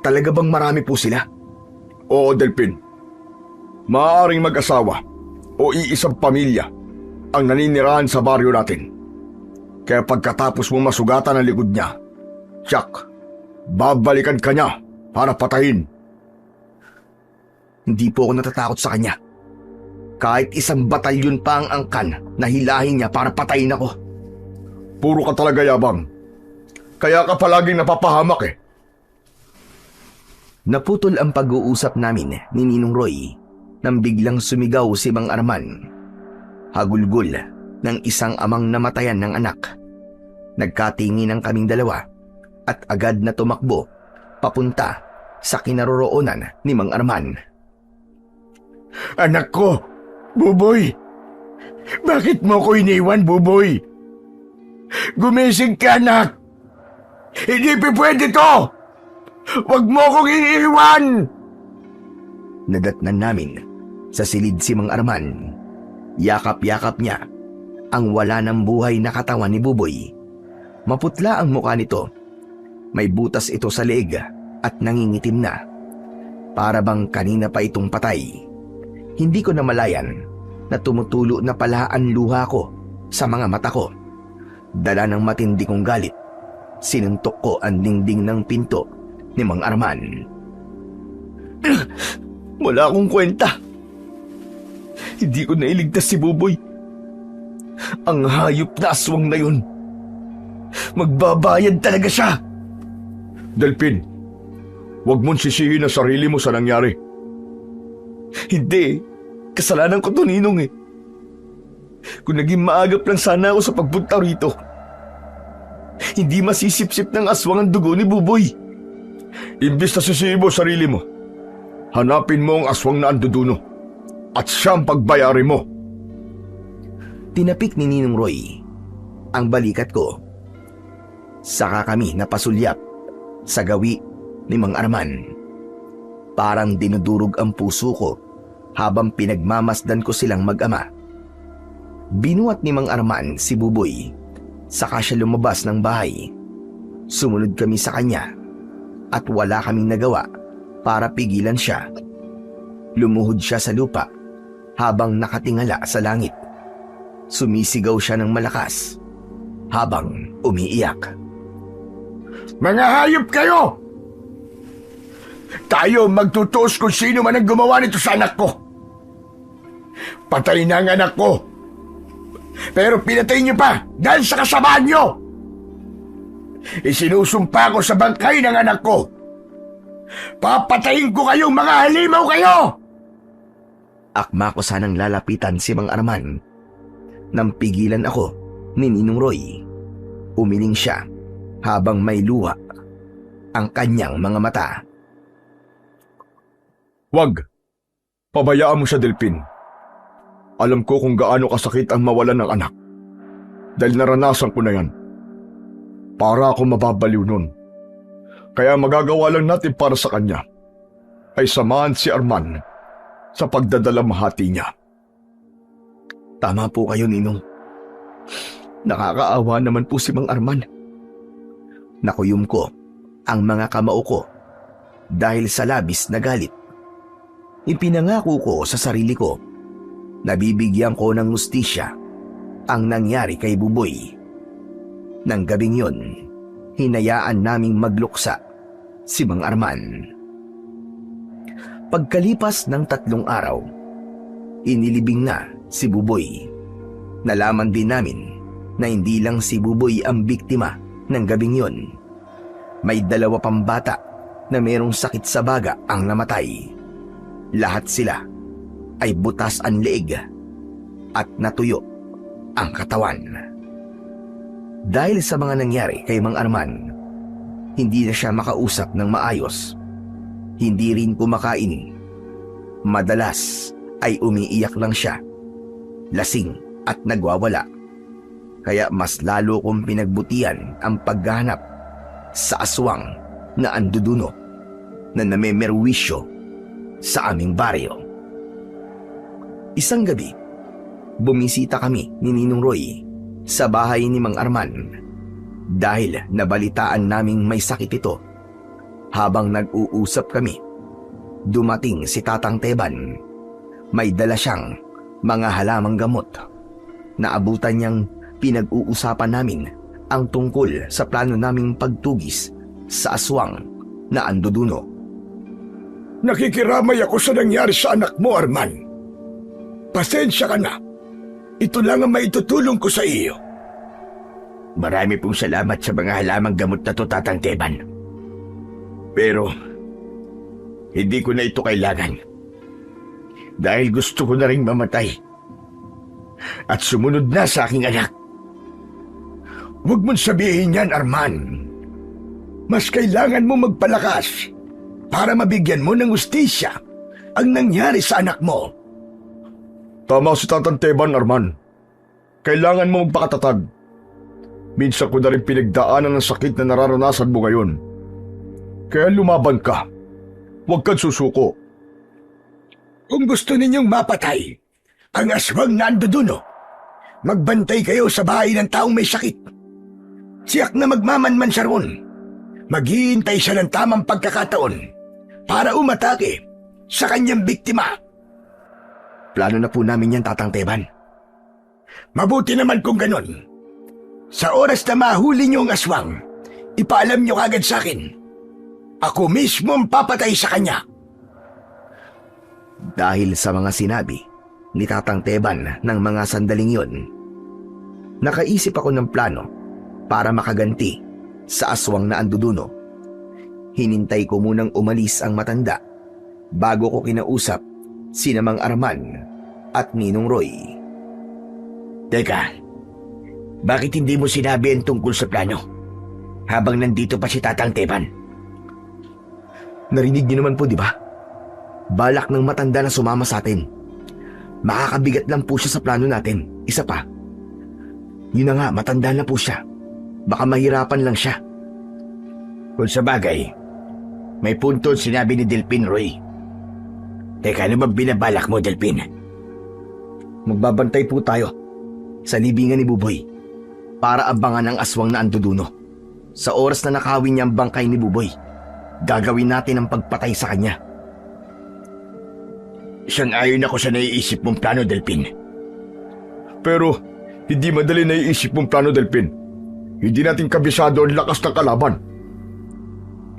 Talaga bang marami po sila? Oo, Delphin. Maaaring mag-asawa o iisang pamilya ang naninirahan sa baryo natin. Kaya pagkatapos mo masugatan ang likod niya, Jack, babalikan ka niya para patayin. Hindi po ako natatakot sa kanya. Kahit isang batalyon pa ang angkan na hilahin niya para patayin ako. Puro ka talaga yabang. Kaya ka palaging napapahamak eh. Naputol ang pag-uusap namin ni Ninong Roy nang biglang sumigaw si Mang Arman. Hagulgol ng isang amang namatayan ng anak. Nagkatingin ang kaming dalawa at agad na tumakbo papunta sa kinaroroonan ni Mang Arman. Anak ko, Buboy! Bakit mo ko iniwan, Buboy? Gumising ka, anak! Hindi pwede to! Huwag mo kong iiwan! Nadatnan namin sa silid si Mang Arman. Yakap-yakap niya ang wala ng buhay na katawan ni Buboy. Maputla ang mukha nito. May butas ito sa leeg at nangingitim na. Para bang kanina pa itong patay. Hindi ko namalayan na tumutulo na pala ang luha ko sa mga mata ko. Dala ng matindi kong galit, sinuntok ko ang dingding ng pinto ni Mang Arman. Wala akong kwenta. Hindi ko nailigtas si Buboy. Ang hayop na aswang na yun. Magbabayad talaga siya. Delphin, huwag mong sisihin ang sarili mo sa nangyari. Hindi. Kasalanan ko to, Ninong eh. Kung naging maagap lang sana ako sa pagpunta rito, hindi masisipsip ng aswang ang dugo ni Buboy. Imbis na sisihin mo sarili mo, hanapin mo ang aswang na anduduno at siyang pagbayari mo. Tinapik ni Ninong Roy ang balikat ko. Saka kami napasulyap sa gawi ni Mang Arman. Parang dinudurog ang puso ko habang pinagmamasdan ko silang mag-ama. Binuhat ni Mang Arman si Buboy, saka siya lumabas ng bahay. Sumunod kami sa kanya at wala kaming nagawa para pigilan siya. Lumuhod siya sa lupa habang nakatingala sa langit. Sumisigaw siya ng malakas habang umiiyak. Mga hayop kayo! Tayo magtutuos kung sino man ang gumawa nito sa anak ko. Patay na ang anak ko. Pero pinatay niyo pa dahil sa kasamaan niyo. Isinusumpa ko sa bangkay ng anak ko. Papatayin ko kayong mga halimaw kayo! Akma ko sanang lalapitan si Mang Arman. Nang pigilan ako ni Ninong Roy, umiling siya habang may luha ang kanyang mga mata. Wag. Pabayaan mo siya, Delphin. Alam ko kung gaano kasakit ang mawalan ng anak. Dahil naranasan ko na yan. Para ako mababaliw nun. Kaya magagawa lang natin para sa kanya ay samahan si Arman sa pagdadalamhati niya. Tama po kayo, Ninong. Nakakaawa naman po si Mang Arman. Nakuyom ko ang mga kamao ko dahil sa labis na galit. Ipinangako ko sa sarili ko na bibigyan ko ng hustisya ang nangyari kay Buboy. Nang gabing yon, hinayaan naming magluksa si Mang Arman. Pagkalipas ng 3 araw, inilibing na si Buboy. Nalaman din namin na hindi lang si Buboy ang biktima ng gabing yon. May 2 pang bata na mayroong sakit sa baga ang namatay. Lahat sila ay butas ang leeg at natuyo ang katawan. Dahil sa mga nangyari kay Mang Arman, hindi na siya makausap ng maayos. Hindi rin kumakain. Madalas ay umiiyak lang siya, lasing at nagwawala. Kaya mas lalo kong pinagbutihan ang paghahanap sa aswang na anduduno na namemerwisyo sa aming baryo. Isang gabi, bumisita kami ni Ninong Roy sa bahay ni Mang Arman dahil nabalitaan naming may sakit ito. Habang nag-uusap kami, dumating si Tatang Teban. May dala siyang mga halamang gamot. Naabutan niyang pinag-uusapan namin ang tungkol sa plano naming pagtugis sa aswang na anduduno. Nakikiramay ako sa nangyari sa anak mo, Arman. Pasensya ka na. Ito lang ang maitutulong ko sa iyo. Marami pong salamat sa mga halamang gamot na to, Tatang Teban. Pero, hindi ko na ito kailangan. Dahil gusto ko na rin mamatay. At sumunod na sa aking anak. Huwag mong sabihin yan, Arman. Mas kailangan mo magpalakas para mabigyan mo ng hustisya ang nangyari sa anak mo. Tama si Tatang Teban, Arman. Kailangan mo magpakatatag. Minsan ko na rin pinagdaanan ng sakit na nararanasan mo ngayon. Kaya lumaban ka. Huwag kang susuko. Kung gusto ninyong mapatay ang aswang na anduduno, magbantay kayo sa bahay ng taong may sakit. Siyak na magmamanman siya roon. Maghihintay siya ng tamang pagkakataon para umatake sa kanyang biktima. Plano na po namin yan, Tatang Teban. Mabuti naman kung ganon. Sa oras na mahuli niyo ang aswang, ipaalam niyo kagad sa akin. Ako mismo ang papatay sa kanya. Dahil sa mga sinabi ni Tatang Teban ng mga sandaling yon, nakaisip ako ng plano para makaganti sa aswang na anduduno. Hinintay ko munang umalis ang matanda bago ko kinausap sina Mang Arman at Ninong Roy. Teka, bakit hindi mo sinabi ang tungkol sa plano habang nandito pa si Tatang Teban? Narinig niyo naman po, di ba? Balak ng matanda na sumama sa atin. Makakabigat lang po siya sa plano natin. Isa pa, yun na nga, matanda na po siya. Baka mahirapan lang siya. Kung sa bagay, may punto sinabi ni Delpin, Roy. Teka, ano bang binabalak mo, Delpin? Magbabantay po tayo sa libingan ni Buboy para abangan ang aswang na anduduno. Sa oras na nakawin niya ang bangkay ni Buboy, gagawin natin ang pagpatay sa kanya. Sang-ayon ako sa naiisip mong plano, Delpin. Pero, hindi madali naiisip mong plano, Delpin. Hindi natin kabisado ang lakas ng kalaban.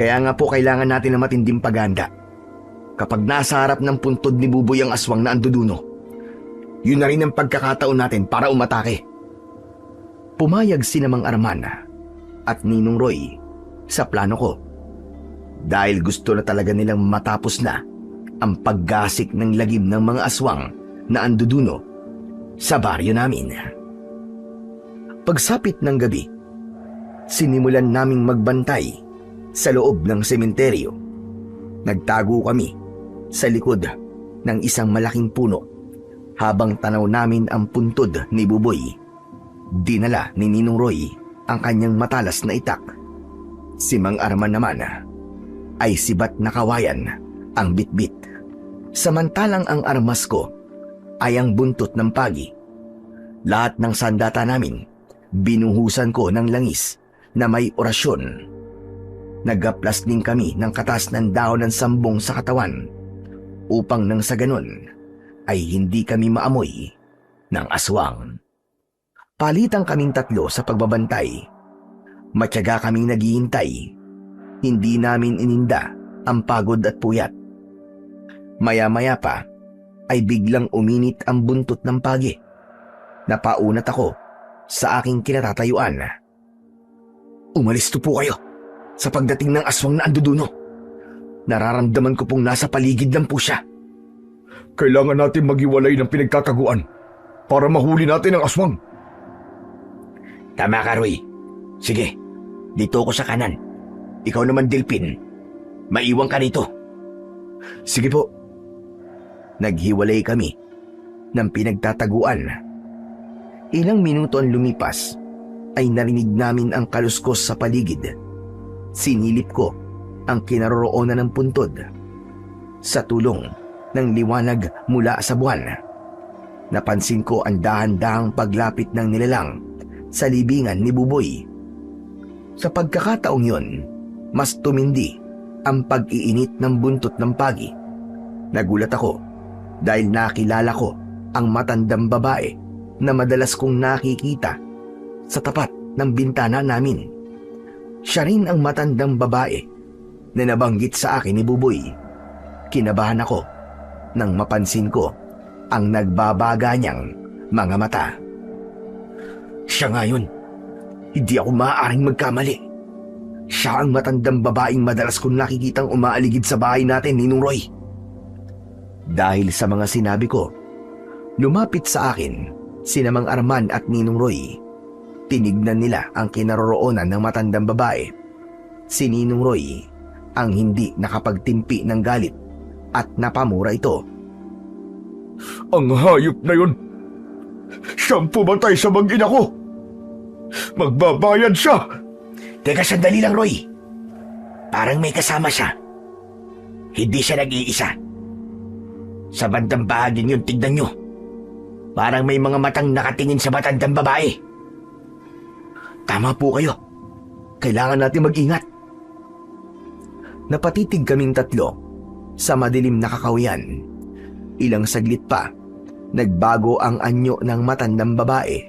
Kaya nga po kailangan natin ng matinding paghahanda. Kapag nasa harap ng puntod ni Buboy ang aswang na anduduno, yun na rin ang pagkakataon natin para umatake. Pumayag sina Mang Arman at Ninong Roy sa plano ko. Dahil gusto na talaga nilang matapos na ang paggasik ng lagim ng mga aswang na anduduno sa baryo namin. Pagsapit ng gabi, sinimulan naming magbantay sa loob ng sementeryo. Nagtago kami sa likod ng isang malaking puno habang tanaw namin ang puntod ni Buboy. Dinala ni Ninong Roy ang kanyang matalas na itak. Si Mang Arman naman ay sibat na kawayan ang bitbit. Samantalang ang armas ko ay ang buntot ng pagi. Lahat ng sandata namin, binuhusan ko ng langis na may orasyon. Nagaplas din kami ng katas ng dahon ng sambong sa katawan upang nang sa ganon ay hindi kami maamoy ng aswang. Palitan kaming tatlo sa pagbabantay. Matyaga kaming naghihintay. Hindi namin ininda ang pagod at puyat. Maya-maya pa ay biglang uminit ang buntot ng pagi. Napaunat ako sa aking kinatatayuan. Umalis to po kayo sa pagdating ng aswang na anduduno. Nararamdaman ko pong nasa paligid lang po siya. Kailangan natin maghiwalay ng pinagtataguan para mahuli natin ang aswang. Tama ka, Roy. Sige, dito ako sa kanan. Ikaw naman, Delpin. Maiwan ka rito. Sige po. Naghiwalay kami ng pinagtataguan. Ilang minuto ang lumipas ay narinig namin ang kaluskos sa paligid. Sinilip ko ang kinaroroonan ng puntod. Sa tulong ng liwanag mula sa buwan, napansin ko ang dahan-dahang paglapit ng nilalang sa libingan ni Buboy. Sa pagkakataong yon, mas tumindi ang pag-iinit ng buntot ng pagi. Nagulat ako dahil nakilala ko ang matandang babae na madalas kong nakikita sa tapat ng bintana namin. Siya rin ang matandang babae na nabanggit sa akin ni Buboy. Kinabahan ako nang mapansin ko ang nagbabaga niyang mga mata. Siya nga yun. Hindi ako maaaring magkamali. Siya ang matandang babaeng madalas kong nakikitang umaaligid sa bahay natin, Ninong Roy. Dahil sa mga sinabi ko, lumapit sa akin sina Mang Arman at Ninong Roy. Tinignan nila ang kinaroroonan ng matandang babae. Si Ninong Roy ang hindi nakapagtimpi ng galit at napamura ito. Ang hayop na yun! Siyang pumatay sa mag-ina ko! Magbabayad siya! Teka, sandali lang, Roy. Parang may kasama siya. Hindi siya nag-iisa. Sa bandang bahagin yun, tignan nyo. Parang may mga matang nakatingin sa matandang babae. Tama po kayo. Kailangan natin mag-ingat. Napatitig kaming tatlo sa madilim na kakawian. Ilang saglit pa, nagbago ang anyo ng matandang babae.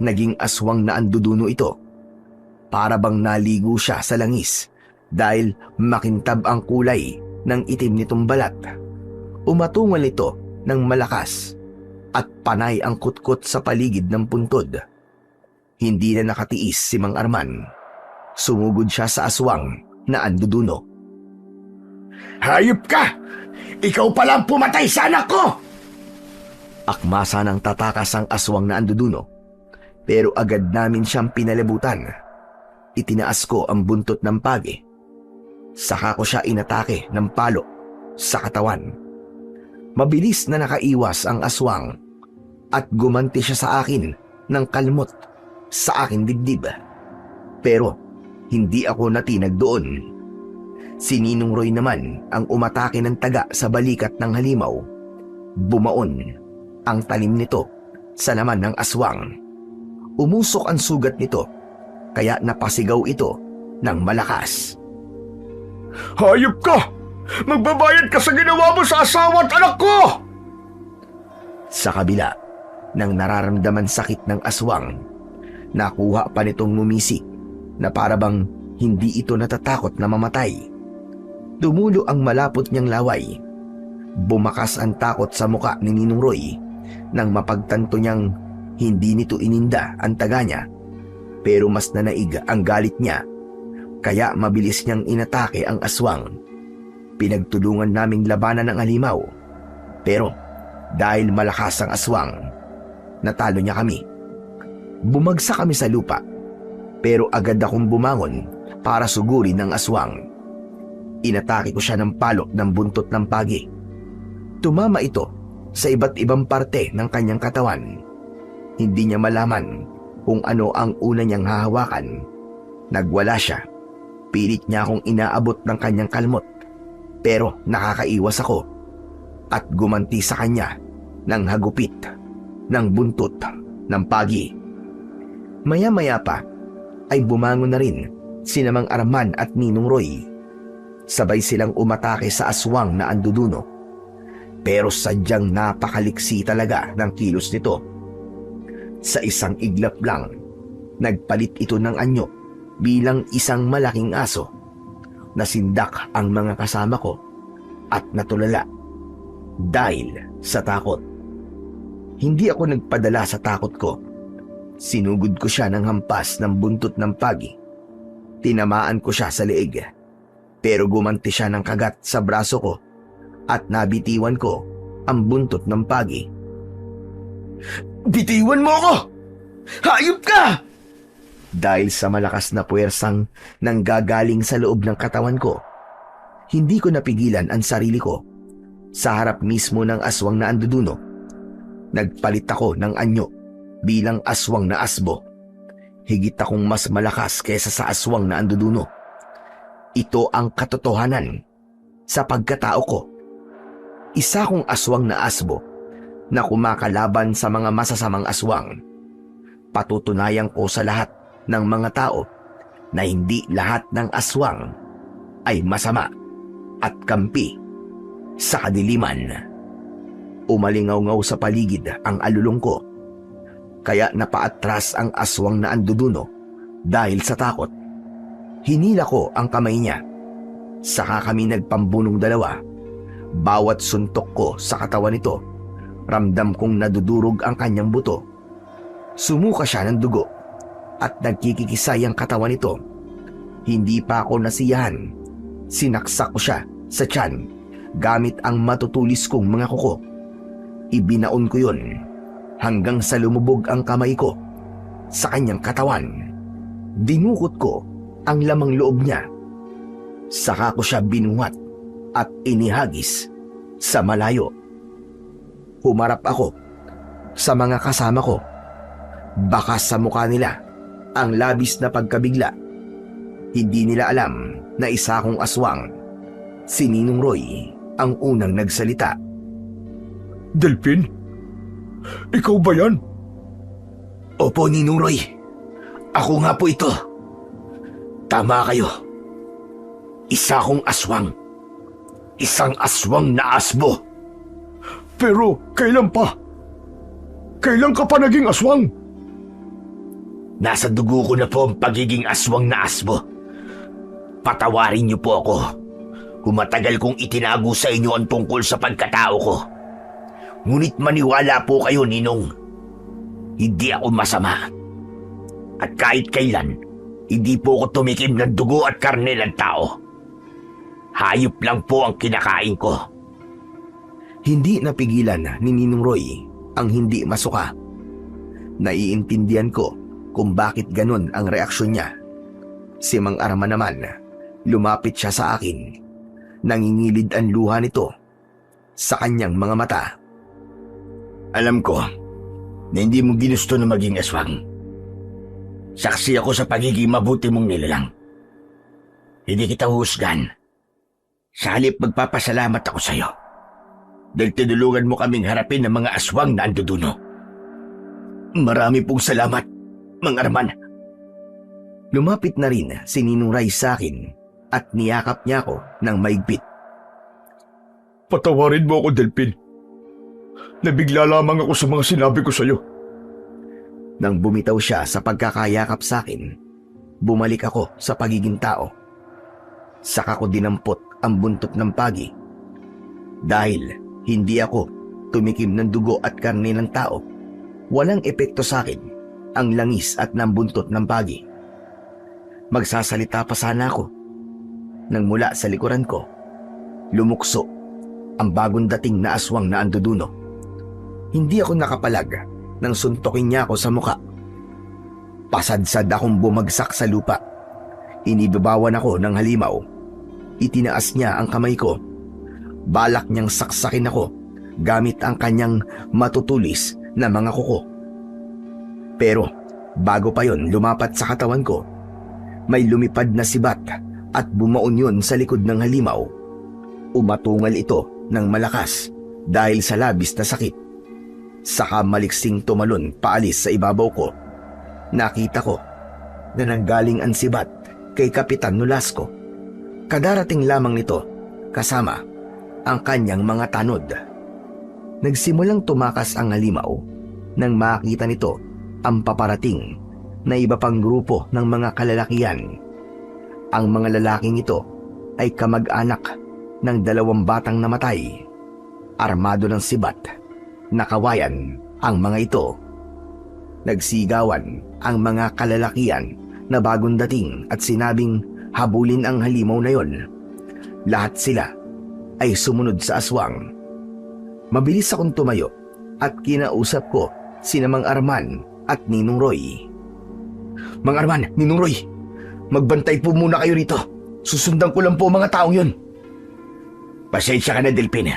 Naging aswang na anduduno ito. Para bang naligo siya sa langis dahil makintab ang kulay ng itim nitong balat. Umatungal ito ng malakas at panay ang kutkot sa paligid ng puntod. Hindi na nakatiis si Mang Arman. Sumugod siya sa aswang na anduduno. Hayop ka! Ikaw palang pumatay sa anak ko! Akmasa ng tatakas ang aswang na anduduno, pero agad namin siyang pinalibutan. Itinaas ko ang buntot ng pagi. Saka ko siya inatake ng palo sa katawan. Mabilis na nakaiwas ang aswang at gumanti siya sa akin ng kalmot sa aking dibdib. Pero hindi ako natinag doon. Si Ninong Roy naman ang umatake ng taga sa balikat ng halimaw. Bumaon ang talim nito sa laman ng aswang. Umusok ang sugat nito kaya napasigaw ito ng malakas. Hayop ka! Magbabayad ka sa ginawa mo sa asawa at anak ko! Sa kabila ng nararamdaman sakit ng aswang, nakuha pa nitong ngumisik na parabang hindi ito natatakot na mamatay. Tumulo ang malapot niyang laway. Bumakas ang takot sa muka ni Ninong Roy nang mapagtanto niyang hindi nito ininda ang taga niya. Pero mas nanaig ang galit niya, kaya mabilis niyang inatake ang aswang. Pinagtulungan naming labanan ang halimaw, pero dahil malakas ang aswang, natalo niya kami. Bumagsak kami sa lupa, pero agad akong bumangon para sugurin ang aswang. Inatake ko siya ng palo ng buntot ng pagi. Tumama ito sa iba't ibang parte ng kanyang katawan. Hindi niya malaman kung ano ang una niyang hahawakan. Nagwala siya. Pilit niya akong inaabot ng kanyang kalmot. Pero nakakaiwas ako at gumanti sa kanya ng hagupit ng buntot ng pagi. Maya-maya pa ay bumangon na rin sina Mang Arman at Ninong Roy. Sabay silang umatake sa aswang na anduduno. Pero sadyang napakaliksi talaga ng kilos nito. Sa isang iglap lang, nagpalit ito ng anyo bilang isang malaking aso. Nasindak ang mga kasama ko at natulala dahil sa takot. Hindi ako nagpadala sa takot ko. Sinugod ko siya ng hampas ng buntot ng pagi. Tinamaan ko siya sa leeg, pero gumanti siya ng kagat sa braso ko at nabitiwan ko ang buntot ng pagi. Bitiwan mo ako! Hayop ka! Dahil sa malakas na puwersang nanggagaling sa loob ng katawan ko, hindi ko napigilan ang sarili ko. Sa harap mismo ng aswang na anduduno, nagpalit ako ng anyo bilang aswang na asbo. Higit akong mas malakas kaysa sa aswang na anduduno. Ito ang katotohanan sa pagkatao ko. Isa kong aswang na asbo na kumakalaban sa mga masasamang aswang. Patutunayan ko sa lahat ng mga tao na hindi lahat ng aswang ay masama at kampi sa kadiliman. Umalingaw-ngaw sa paligid ang alulong ko, kaya napaatras ang aswang na anduduno dahil sa takot. Hinila ko ang kamay niya, saka kami nagpambunong dalawa. Bawat suntok ko sa katawan nito, ramdam kong nadudurog ang kanyang buto. Sumuka siya ng dugo at nagkikikisay ang katawan nito. Hindi pa ako nasiyahan. Sinaksak ko siya sa tiyan gamit ang matutulis kong mga kuko. Ibinaon ko yun hanggang sa lumubog ang kamay ko sa kanyang katawan. Dinukot ko ang lamang loob niya. Saka ko siya binuhat at inihagis sa malayo. Humarap ako sa mga kasama ko. Baka sa mukha nila ang labis na pagkabigla. Hindi nila alam na isa akong aswang. Si Ninong Roy ang unang nagsalita. Delphin? Ikaw ba yan? Opo, Ninong Roy. Ako nga po ito. Tama kayo. Isa akong aswang. Isang aswang na asbo. Pero kailan pa? Kailan ka pa naging aswang? Nasa dugo ko na po ang pagiging aswang na asbo. Patawarin niyo po ako kung matagal kong itinago sa inyo ang tungkol sa pagkatao ko. Ngunit maniwala po kayo, Ninong. Hindi ako masama. At kahit kailan, hindi po ako tumikim ng dugo at karne ng tao. Hayop lang po ang kinakain ko. Hindi napigilan ni Ninong Roy ang hindi masuka. Naiintindihan ko kung bakit ganun ang reaksyon niya. Si Mang Arman naman, lumapit siya sa akin. Nangingilid ang luha nito sa kanyang mga mata. Alam ko na hindi mo ginusto na maging aswang. Saksi ako sa pagiging mabuti mong nilalang. Hindi kita husgan. Sa halip magpapasalamat ako sa iyo dahil tinulungan mo kaming harapin ng mga aswang na anduduno. Marami pong salamat, Mang Arman. Lumapit na rin si Ninong Ray sa akin at niyakap niya ako ng maigpit. Patawarin mo ako, Delphin. Nabigla lamang ako sa mga sinabi ko sa iyo. Nang bumitaw siya sa pagkakayakap sa akin, bumalik ako sa pagiging tao. Saka ko dinampot ang buntot ng pagi. Dahil hindi ako tumikim ng dugo at karne ng tao, walang epekto sa akin ang langis at ng buntot ng pagi. Magsasalita pa sana ako nang mula sa likuran ko, lumukso ang bagong dating na aswang na anduduno. Hindi ako nakapalag nang suntokin niya ako sa muka. Pasadsad akong bumagsak sa lupa. Inibabawan ako ng halimaw. Itinaas niya ang kamay ko. Balak niyang saksakin ako gamit ang kanyang matutulis na mga kuko. Pero bago pa yon lumapat sa katawan ko, may lumipad na sibat at bumaon yun sa likod ng halimaw. Umatungal ito ng malakas dahil sa labis na sakit. Saka maliksing tumalon paalis sa ibabaw ko. Nakita ko na nanggaling ang sibat kay Kapitan Nolasco. Kadarating lamang nito kasama ang kanyang mga tanod. Nagsimulang tumakas ang halimaw nang makita nito ang paparating na iba pang grupo ng mga kalalakihan. Ang mga lalaking ito ay kamag-anak ng 2 batang namatay. Armado ng sibat, nakawayan ang mga ito. Nagsigawan ang mga kalalakihan na bagong dating at sinabing habulin ang halimaw na yon. Lahat sila ay sumunod sa aswang. Mabilis akong tumayo at kinausap ko sina Mang Arman at Ninong Roy. Mang Arman, Ninong Roy, magbantay po muna kayo rito. Susundan ko lang po mga taong yun. Pasensya ka na, Delphin.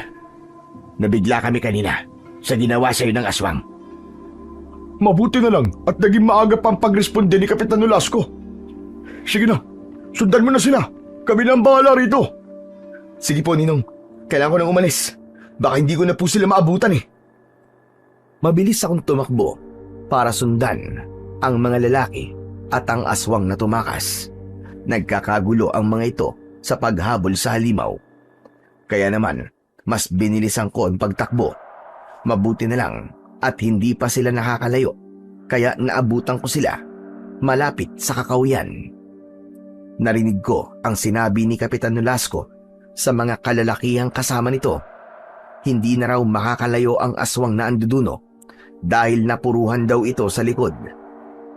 Nabigla kami kanina sa ginawa sa'yo ng aswang. Mabuti na lang at naging maaga pang pagresponde ni Kapitan Nolasco. Sige na, sundan mo na sila. Kami na ang bahala rito. Sige po, Ninong. Kailangan ko nang umalis. Baka hindi ko na po sila maabutan eh. Mabilis akong tumakbo para sundan ang mga lalaki at ang aswang na tumakas. Nagkakagulo ang mga ito sa paghabol sa halimaw. Kaya naman, mas binilisan ko ang pagtakbo. Mabuti na lang at hindi pa sila nakakalayo. Kaya naabutan ko sila malapit sa kakawian. Narinig ko ang sinabi ni Kapitan Nolasco sa mga kalalakihang kasama nito. Hindi na raw makakalayo ang aswang na anduduno dahil napuruhan daw ito sa likod.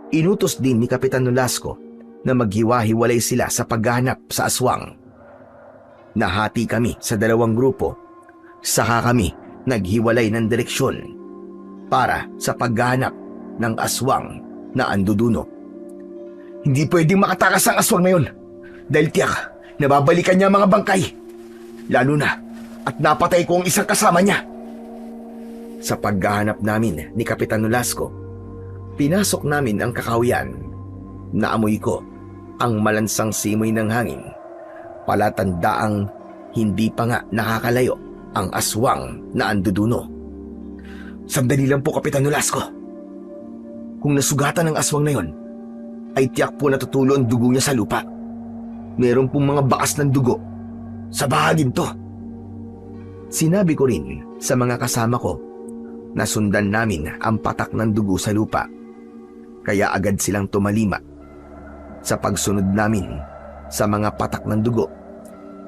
Inutos din ni Kapitan Nolasco na maghiwa-hiwalay sila sa paghahanap sa aswang. Nahati kami sa 2 grupo, saka kami naghiwalay ng direksyon para sa paghahanap ng aswang na anduduno. Hindi pwedeng makatakas ang aswang na yun dahil tiyak nababalikan niya ang mga bangkay. Lalo na at napatay ko ang isang kasama niya. Sa paghahanap namin ni Kapitan Nolasco, pinasok namin ang kakawian. Naamoy ko ang malansang simoy ng hangin. Palatandaang hindi pa nga nakakalayo ang aswang na anduduno. Sandali lang po, Kapitan Nolasco. Kung nasugatan ng aswang na yon, ay tiyak po natutulo ang dugo niya sa lupa. Meron pong mga bakas ng dugo sa bahagin to. Sinabi ko rin sa mga kasama ko na sundan namin ang patak ng dugo sa lupa. Kaya agad silang tumalima. Sa pagsunod namin sa mga patak ng dugo,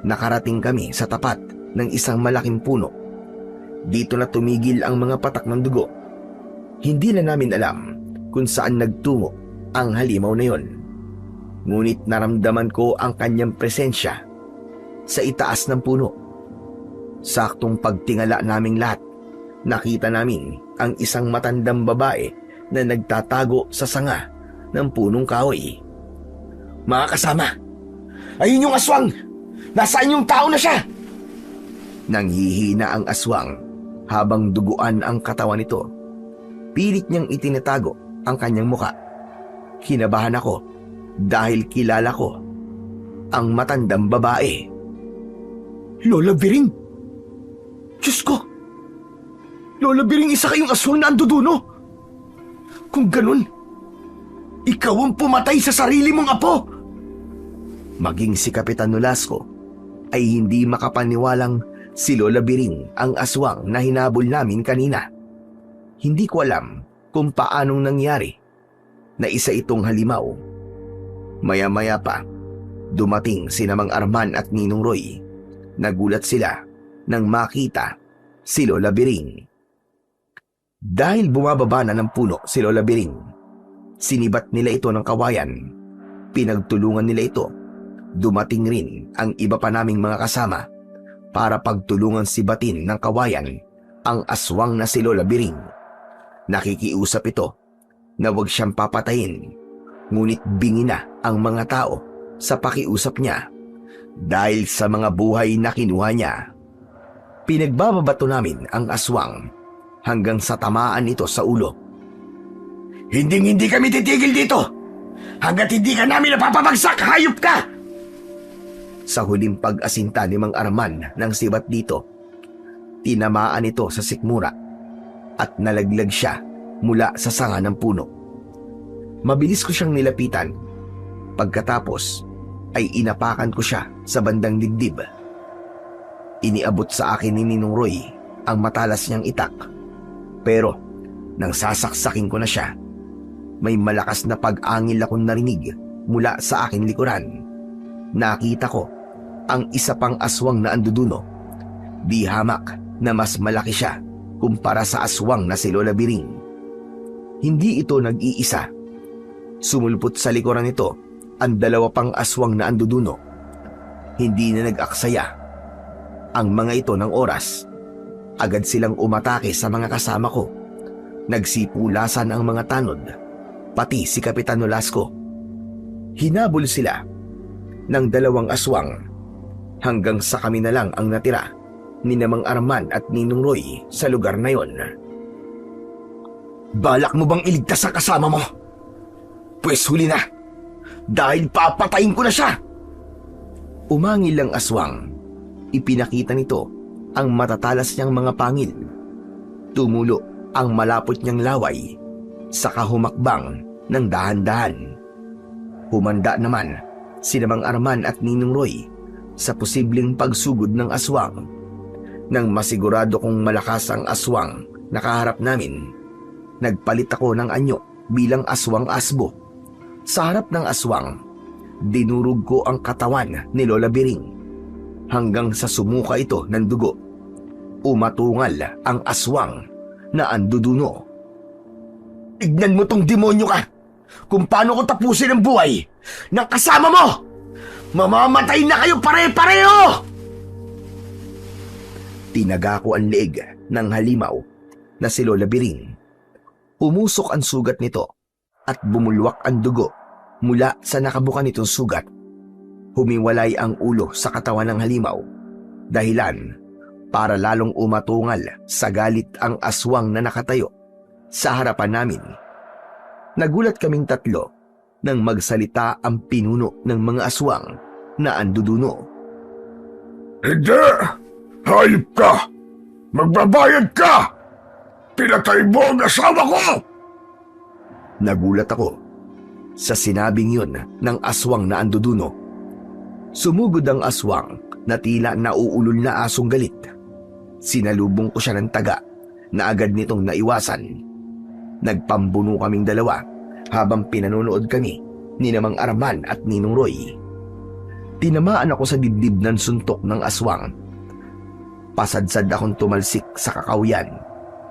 nakarating kami sa tapat ng isang malaking puno. Dito na tumigil ang mga patak ng dugo. Hindi na namin alam kung saan nagtungo ang halimaw na yon. Ngunit naramdaman ko ang kanyang presensya sa itaas ng puno. Saktong pagtingala naming lahat, nakita namin ang isang matandang babae na nagtatago sa sanga ng punong kahoy. Mga kasama, ayun yung aswang! Nasaan yung tao na siya? Nanghihina ang aswang habang duguan ang katawan nito. Pilit niyang itinatago ang kanyang muka. Kinabahan ako dahil kilala ko ang matandang babae. Lola Biring! Diyos ko! Lola Biring, isa kayong aswang na anduduno! Kung ganun, ikaw ang pumatay sa sarili mong apo! Maging si Kapitan Nolasco ay hindi makapaniwalang si Lola Biring ang aswang na hinabol namin kanina. Hindi ko alam kung paanong nangyari na isa itong halimaw. Maya-maya pa, dumating sina Mang Arman at Ninong Roy. Nagulat sila nang makita si Lola Biring. Dahil bumababa na ng puno si Lola Biring, sinibat nila ito ng kawayan. Pinagtulungan nila ito. Dumating rin ang iba pa naming mga kasama para pagtulungan sibatin ng kawayan ang aswang na si Lola Biring. Nakikiusap ito na huwag siyang papatayin, ngunit bingi na ang mga tao sa pakiusap niya dahil sa mga buhay na kinuha niya. Pinagbababato namin ang aswang hanggang sa tamaan ito sa ulo. Hindi kami titigil dito hanggat hindi ka namin napapabagsak, hayop ka! Sa huling pag-asinta ni Mang Arman ng sibat dito, tinamaan ito sa sikmura at nalaglag siya mula sa sanga ng puno. Mabilis ko siyang nilapitan. Pagkatapos ay inapakan ko siya sa bandang dibdib. Iniabot sa akin ni Ninong Roy ang matalas niyang itak. Pero nang sasaksakin ko na siya, may malakas na pag-angil akong narinig mula sa aking likuran. Nakita ko ang isa pang aswang na anduduno. Di hamak na mas malaki siya kumpara sa aswang na si Lola Biring. Hindi ito nag-iisa. Sumulpot sa likuran nito ang dalawa pang aswang na anduduno. Hindi na nag-aksaya ang mga ito ng oras. Agad silang umatake sa mga kasama ko. Nagsipulasan ang mga tanod, pati si Kapitan Nolasco. Hinabol sila ng dalawang aswang hanggang sa kami na lang ang natira ni Mang Arman at Ninong Roy sa lugar na yon. Balak mo bang iligtas ang kasama mo? Pwes huli na, dahil papatayin ko na siya! Umangil ang aswang. Ipinakita nito ang matatalas niyang mga pangil. Tumulo ang malapot niyang laway, saka humakbang ng dahan-dahan. Humanda naman si Mang Arman at Ninong Roy sa posibleng pagsugod ng aswang. Nang masigurado kong malakas ang aswang na kaharap namin, nagpalit ako ng anyo bilang aswang asbo. Sa harap ng aswang, dinurog ko ang katawan ni Lola Biring hanggang sa sumuka ito ng dugo. Umatungal ang aswang na anduduno. Tignan mo tong demonyo ka! Kung paano ko tapusin ang buhay ng kasama mo! Mamamatay na kayo pare-pareho! Tinaga ko ang leeg ng halimaw na si Lola Biring. Umusok ang sugat nito at bumulwak ang dugo mula sa nakabuka nitong sugat. Humiwalay ang ulo sa katawan ng halimaw, dahilan para lalong umatungal sa galit ang aswang na nakatayo sa harapan namin. Nagulat kaming tatlo nang magsalita ang pinuno ng mga aswang na anduduno. Hindi! Hayop ka! Magbabayad ka! Pinatay mo ang asawa ko! Nagulat ako sa sinabing yun ng aswang na anduduno. Sumugod ang aswang na tila nauulol na asong galit. Sinalubong ko siya ng taga na agad nitong naiwasan. Nagpambuno kaming dalawa habang pinanonood kami ni Mang Arman at Ninong Roy. Tinamaan ako sa dibdib ng suntok ng aswang. Pasadsad akong tumalsik sa kakawyan.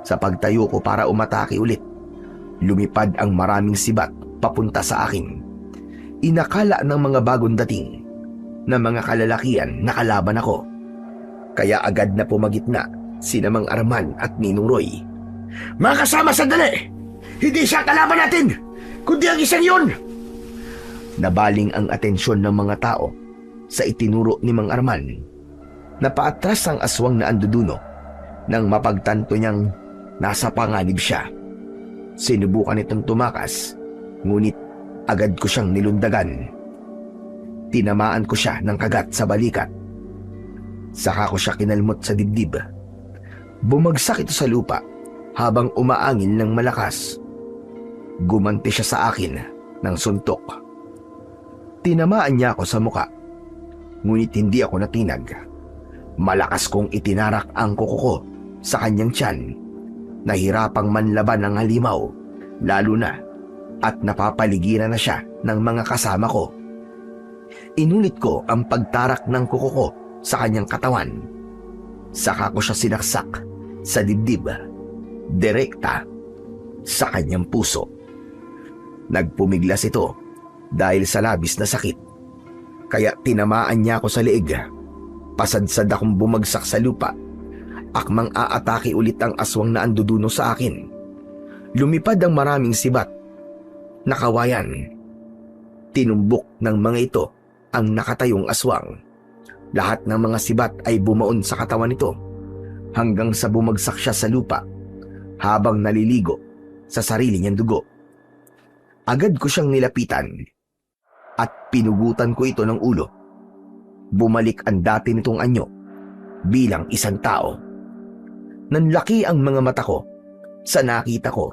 Sa pagtayo ko para umatake ulit, lumipad ang maraming sibat papunta sa akin. Inakala ng mga bagong dating na mga kalalakian na kalaban ako. Kaya agad na pumagitna si Mang Arman at Ninong Roy. Mga kasama, sandali! Hindi siya kalaban natin, kundi ang isang yun! Nabaling ang atensyon ng mga tao sa itinuro ni Mang Arman. Napaatras ang aswang na anduduno nang mapagtanto niyang nasa panganib siya. Sinubukan itong tumakas, ngunit agad ko siyang nilundagan. Tinamaan ko siya ng kagat sa balikat. Saka ko siya kinalmot sa dibdib. Bumagsak ito sa lupa habang umaangin ng malakas. Gumanti siya sa akin ng suntok. Tinamaan niya ako sa muka, ngunit hindi ako natinag. Malakas kong itinarak ang kuko ko sa kanyang tiyan. Nahirapang manlaban ng halimaw, lalo na at napapaligiran na siya ng mga kasama ko. Inulit ko ang pagtarak ng kuko ko sa kanyang katawan. Saka ko siya sinaksak sa dibdib, direkta sa kanyang puso. Nagpumiglas ito dahil sa labis na sakit, kaya tinamaan niya ako sa leeg. Pasadsad akong bumagsak sa lupa. Akmang aatake ulit ang aswang na anduduno sa akin. Lumipad ang maraming sibat na kawayan. Tinumbok ng mga ito ang nakatayong aswang. Lahat ng mga sibat ay bumaon sa katawan nito hanggang sa bumagsak siya sa lupa habang naliligo sa sarili niyang dugo. Agad ko siyang nilapitan at pinugutan ko ito ng ulo. bumalik ang dati nitong anyo bilang isang tao. Nanlaki ang mga mata ko sa nakita ko.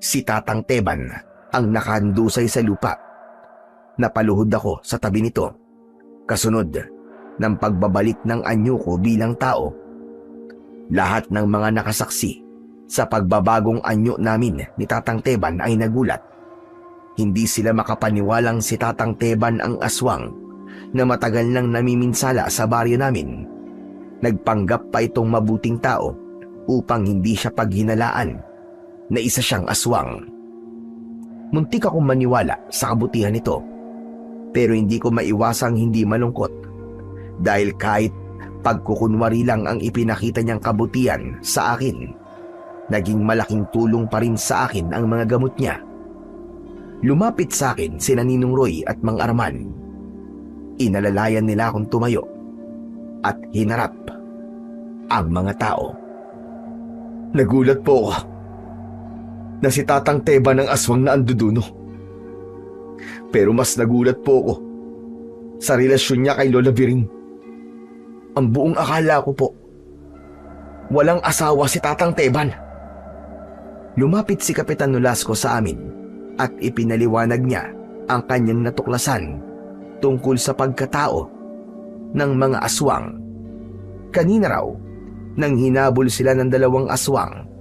Si Tatang Teban ang nakahandusay sa lupa. Napaluhod ako sa tabi nito, kasunod ng pagbabalik ng anyo ko bilang tao. Lahat ng mga nakasaksi sa pagbabagong anyo namin ni Tatang Teban ay nagulat. Hindi sila makapaniwalang si Tatang Teban ang aswang na matagal nang namiminsala sa baryo namin. Nagpanggap pa itong mabuting tao upang hindi siya paghinalaan na isa siyang aswang. Muntik akong maniwala sa kabutihan nito, pero hindi ko maiwasang hindi malungkot dahil kahit pagkukunwari lang ang ipinakita niyang kabutihan sa akin, naging malaking tulong pa rin sa akin ang mga gamot niya. Lumapit sa akin sina Ninong Roy at Mang Arman. Inalalayan nila akong tumayo at hinarap ang mga tao. Nagulat po ako na si Tatang Teban ang aswang na anduduno. Pero mas nagulat po ako sa relasyon niya kay Lola Biring. Ang buong akala ko po, walang asawa si Tatang Teban. Lumapit si Kapitan Nolasco sa amin at ipinaliwanag niya ang kanyang natuklasan tungkol sa pagkatao ng mga aswang. Kanina raw, nang hinabol sila ng 2 aswang,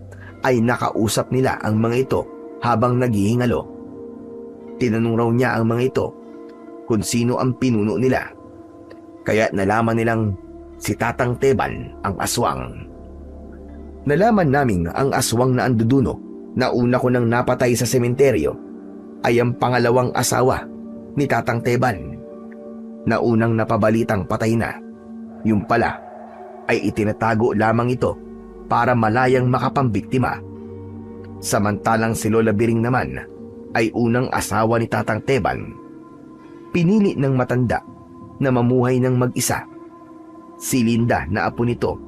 ay nakausap nila ang mga ito habang naghihingalo. Tinanong raw niya ang mga ito kung sino ang pinuno nila. Kaya nalaman nilang si Tatang Teban ang aswang. Nalaman naming ang aswang na anduduno na una ko nang napatay sa sementeryo ay ang pangalawang asawa ni Tatang Teban na unang napabalitang patay na. Yung pala ay itinatago lamang ito para malayang makapambiktima. Samantalang si Lola Biring naman ay unang asawa ni Tatang Teban. Pinili ng matanda na mamuhay ng mag-isa. Si Linda na apo nito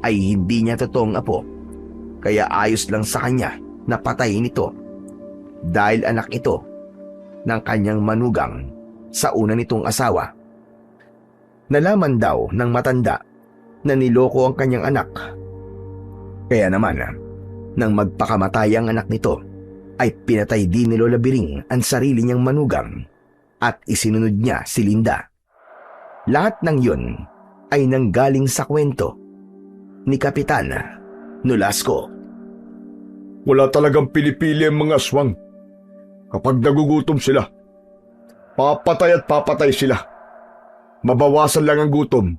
ay hindi niya totoong apo, kaya ayos lang sa kanya na patayin ito dahil anak ito ng kanyang manugang sa una nitong asawa. Nalaman daw ng matanda na niloko ang kanyang anak. Kaya naman, nang magpakamatay ang anak nito, ay pinatay din ni Lola Biring ang sarili niyang manugang at isinunod niya si Linda. Lahat ng yun ay nanggaling sa kwento ni Kapitan Nolasco. Wala talagang pinipili ang mga aswang. Kapag nagugutom sila, papatay at papatay sila. Mabawasan lang ang gutom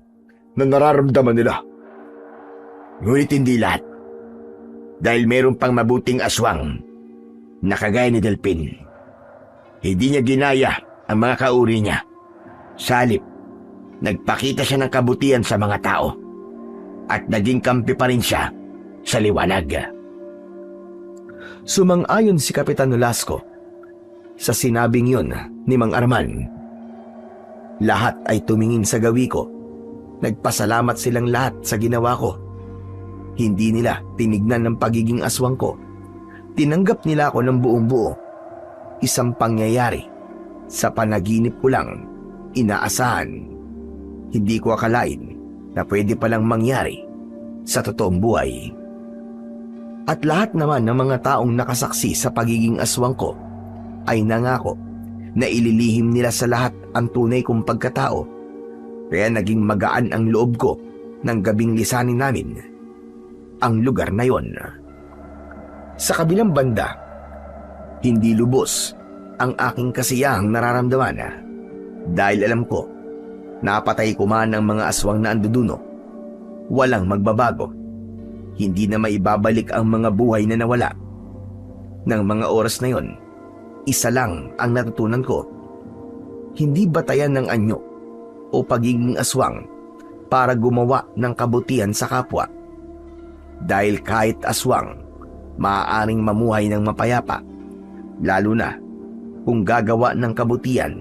na nararamdaman nila. Ngunit hindi lahat. Dahil meron pang mabuting aswang na kagaya ni Delpin. Hindi niya ginaya ang mga kauri niya. Sa halip, nagpakita siya ng kabutihan sa mga tao at naging kampi pa rin siya sa liwanag. Sumang-ayon si Kapitan Nolasco sa sinabing yun ni Mang Arman. Lahat ay tumingin sa gawi ko. Nagpasalamat silang lahat sa ginawa ko. Hindi nila tinignan ng pagiging aswang ko. Tinanggap nila ako ng buong buo. Isang pangyayari sa panaginip ko lang inaasahan. Hindi ko akalain na pwede palang mangyari sa totoong buhay. At lahat naman ng mga taong nakasaksi sa pagiging aswang ko ay nangako na ililihim nila sa lahat ang tunay kong pagkatao. Kaya naging magaan ang loob ko ng gabing lisanin namin ang lugar na yon. Sa kabilang banda, hindi lubos ang aking kasiyahang nararamdaman dahil alam ko, napatay ko man ang mga aswang na anduduno. Walang magbabago. Hindi na maibabalik ang mga buhay na nawala. Nang mga oras na yon, isa lang ang natutunan ko. Hindi batayan ng anyo o pagiging aswang para gumawa ng kabutihan sa kapwa. Dahil kahit aswang, maaaring mamuhay ng mapayapa, lalo na kung gagawa ng kabutihan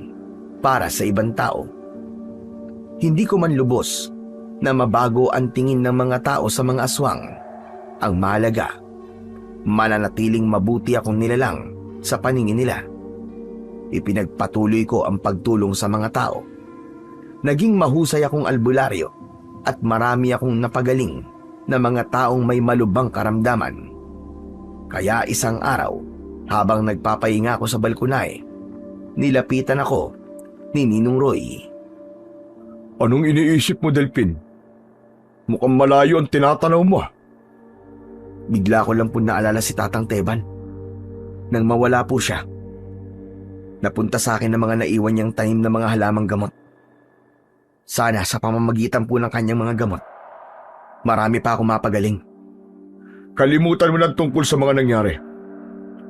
para sa ibang tao. Hindi ko man lubos na mabago ang tingin ng mga tao sa mga aswang. Ang mahalaga, mananatiling mabuti akong nilalang sa paningin nila. Ipinagpatuloy ko ang pagtulong sa mga tao Naging mahusay akong albularyo at marami akong napagaling na mga taong may malubhang karamdaman. Kaya isang araw, habang nagpapahinga ako sa balkonahe, nilapitan ako ni Ninong Roy. Anong iniisip mo, Delphin? Mukhang malayo ang tinatanaw mo. Bigla ko lang po naalala si Tatang Teban. Nang mawala po siya, napunta sa akin ng mga naiwan niyang tanim na mga halamang gamot. Sana sa pamamagitan po ng kanyang mga gamot, marami pa akong mapagaling. Kalimutan mo lang tungkol sa mga nangyari.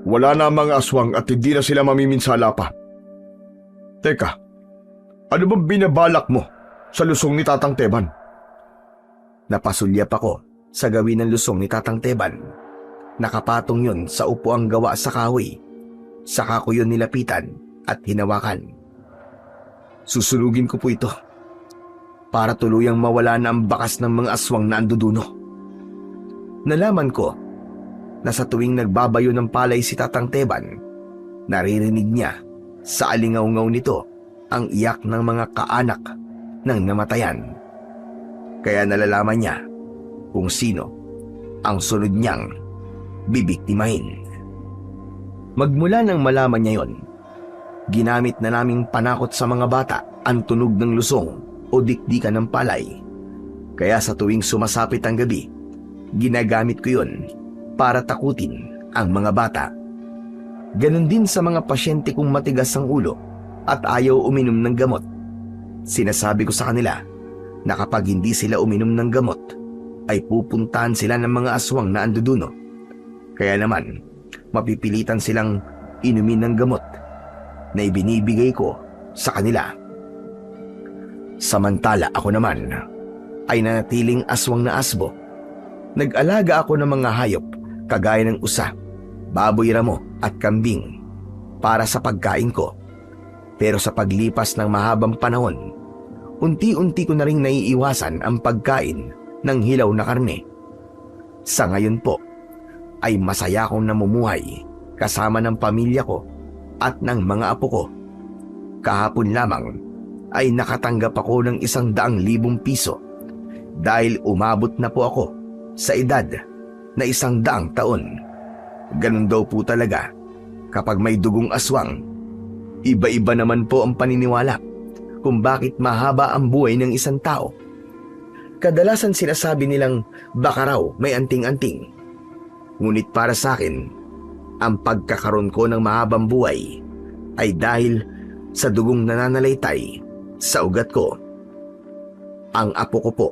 Wala na ang mga aswang at hindi na sila mamiminsala pa. Teka, ano bang binabalak mo sa lusong ni Tatang Teban? Napasulyap ako sa gawin ng lusong ni Tatang Teban. Nakapatong yun sa upuang gawa sa kahoy. Saka ko yun nilapitan at hinawakan. Susunugin ko po ito para tuluyang mawala na ang bakas ng mga aswang na anduduno. Nalaman ko na sa tuwing nagbabayo ng palay si Tatang Teban, naririnig niya sa alingaw-ngaw nito ang iyak ng mga kaanak ng namatayan. Kaya nalalaman niya kung sino ang sunod niyang bibiktimahin. Magmula nang malaman niya yon, ginamit na naming panakot sa mga bata ang tunog ng lusong o dikdikan ng palay. Kaya sa tuwing sumasapit ang gabi, ginagamit ko yon para takutin ang mga bata. Ganon din sa mga pasyente kong matigas ang ulo at ayaw uminom ng gamot. Sinasabi ko sa kanila na kapag hindi sila uminom ng gamot, ay pupuntahan sila ng mga aswang na anduduno. Kaya naman, mapipilitan silang inumin ng gamot na ibinibigay ko sa kanila. Samantala ako naman ay nanatiling aswang na asbo. Nag-alaga ako ng mga hayop kagaya ng usa, baboy ramo at kambing para sa pagkain ko. Pero sa paglipas ng mahabang panahon, unti-unti ko na ring naiiwasan ang pagkain ng hilaw na karne. Sa ngayon po, ay masaya akong namumuhay kasama ng pamilya ko at ng mga apo ko. Kahapon lamang ay nakatanggap ako ng 100,000 piso dahil umabot na po ako sa edad na 100 taon. Ganun daw po talaga kapag may dugong aswang. Iba-iba naman po ang paniniwala kung bakit mahaba ang buhay ng isang tao. Kadalasan sinasabi nilang baka raw may anting-anting. Ngunit para sa akin, ang pagkakaroon ko ng mahabang buhay ay dahil sa dugong nananalaytay sa ugat ko. Ang apo ko po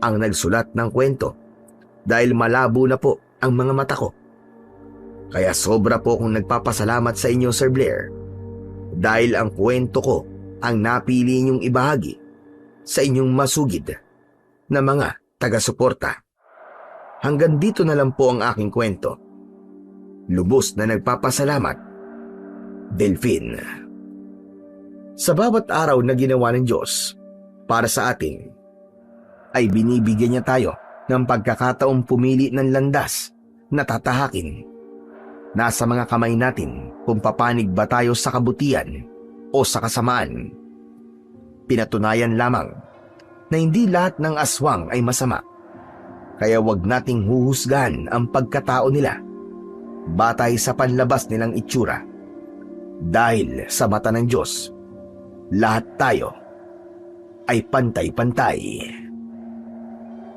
ang nagsulat ng kwento dahil malabo na po ang mga mata ko. Kaya sobra po akong nagpapasalamat sa inyo, Sir Blair, dahil ang kwento ko ang napili niyong ibahagi sa inyong masugid na mga taga-suporta. Hanggang dito na lang po ang aking kwento. Lubos na nagpapasalamat, Delphin. Sa bawat araw na ginawa ng Diyos para sa atin, ay binibigyan niya tayo ng pagkakataong pumili ng landas na tatahakin. Nasa mga kamay natin kung papanig ba tayo sa kabutihan o sa kasamaan. Pinatunayan lamang na hindi lahat ng aswang ay masama. Kaya wag nating huhusgahan ang pagkatao nila batay sa panlabas nilang itsura. Dahil sa mata ng Diyos, lahat tayo ay pantay-pantay.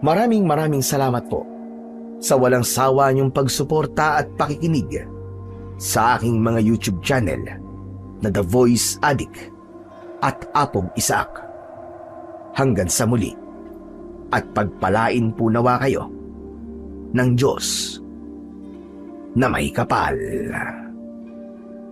Maraming salamat po sa walang sawa niyong pagsuporta at pakikinig sa aking mga YouTube channel na The Voice Addict at Apong Isaac. Hanggang sa muli, at pagpalain po nawa kayo ng Diyos na may kapal.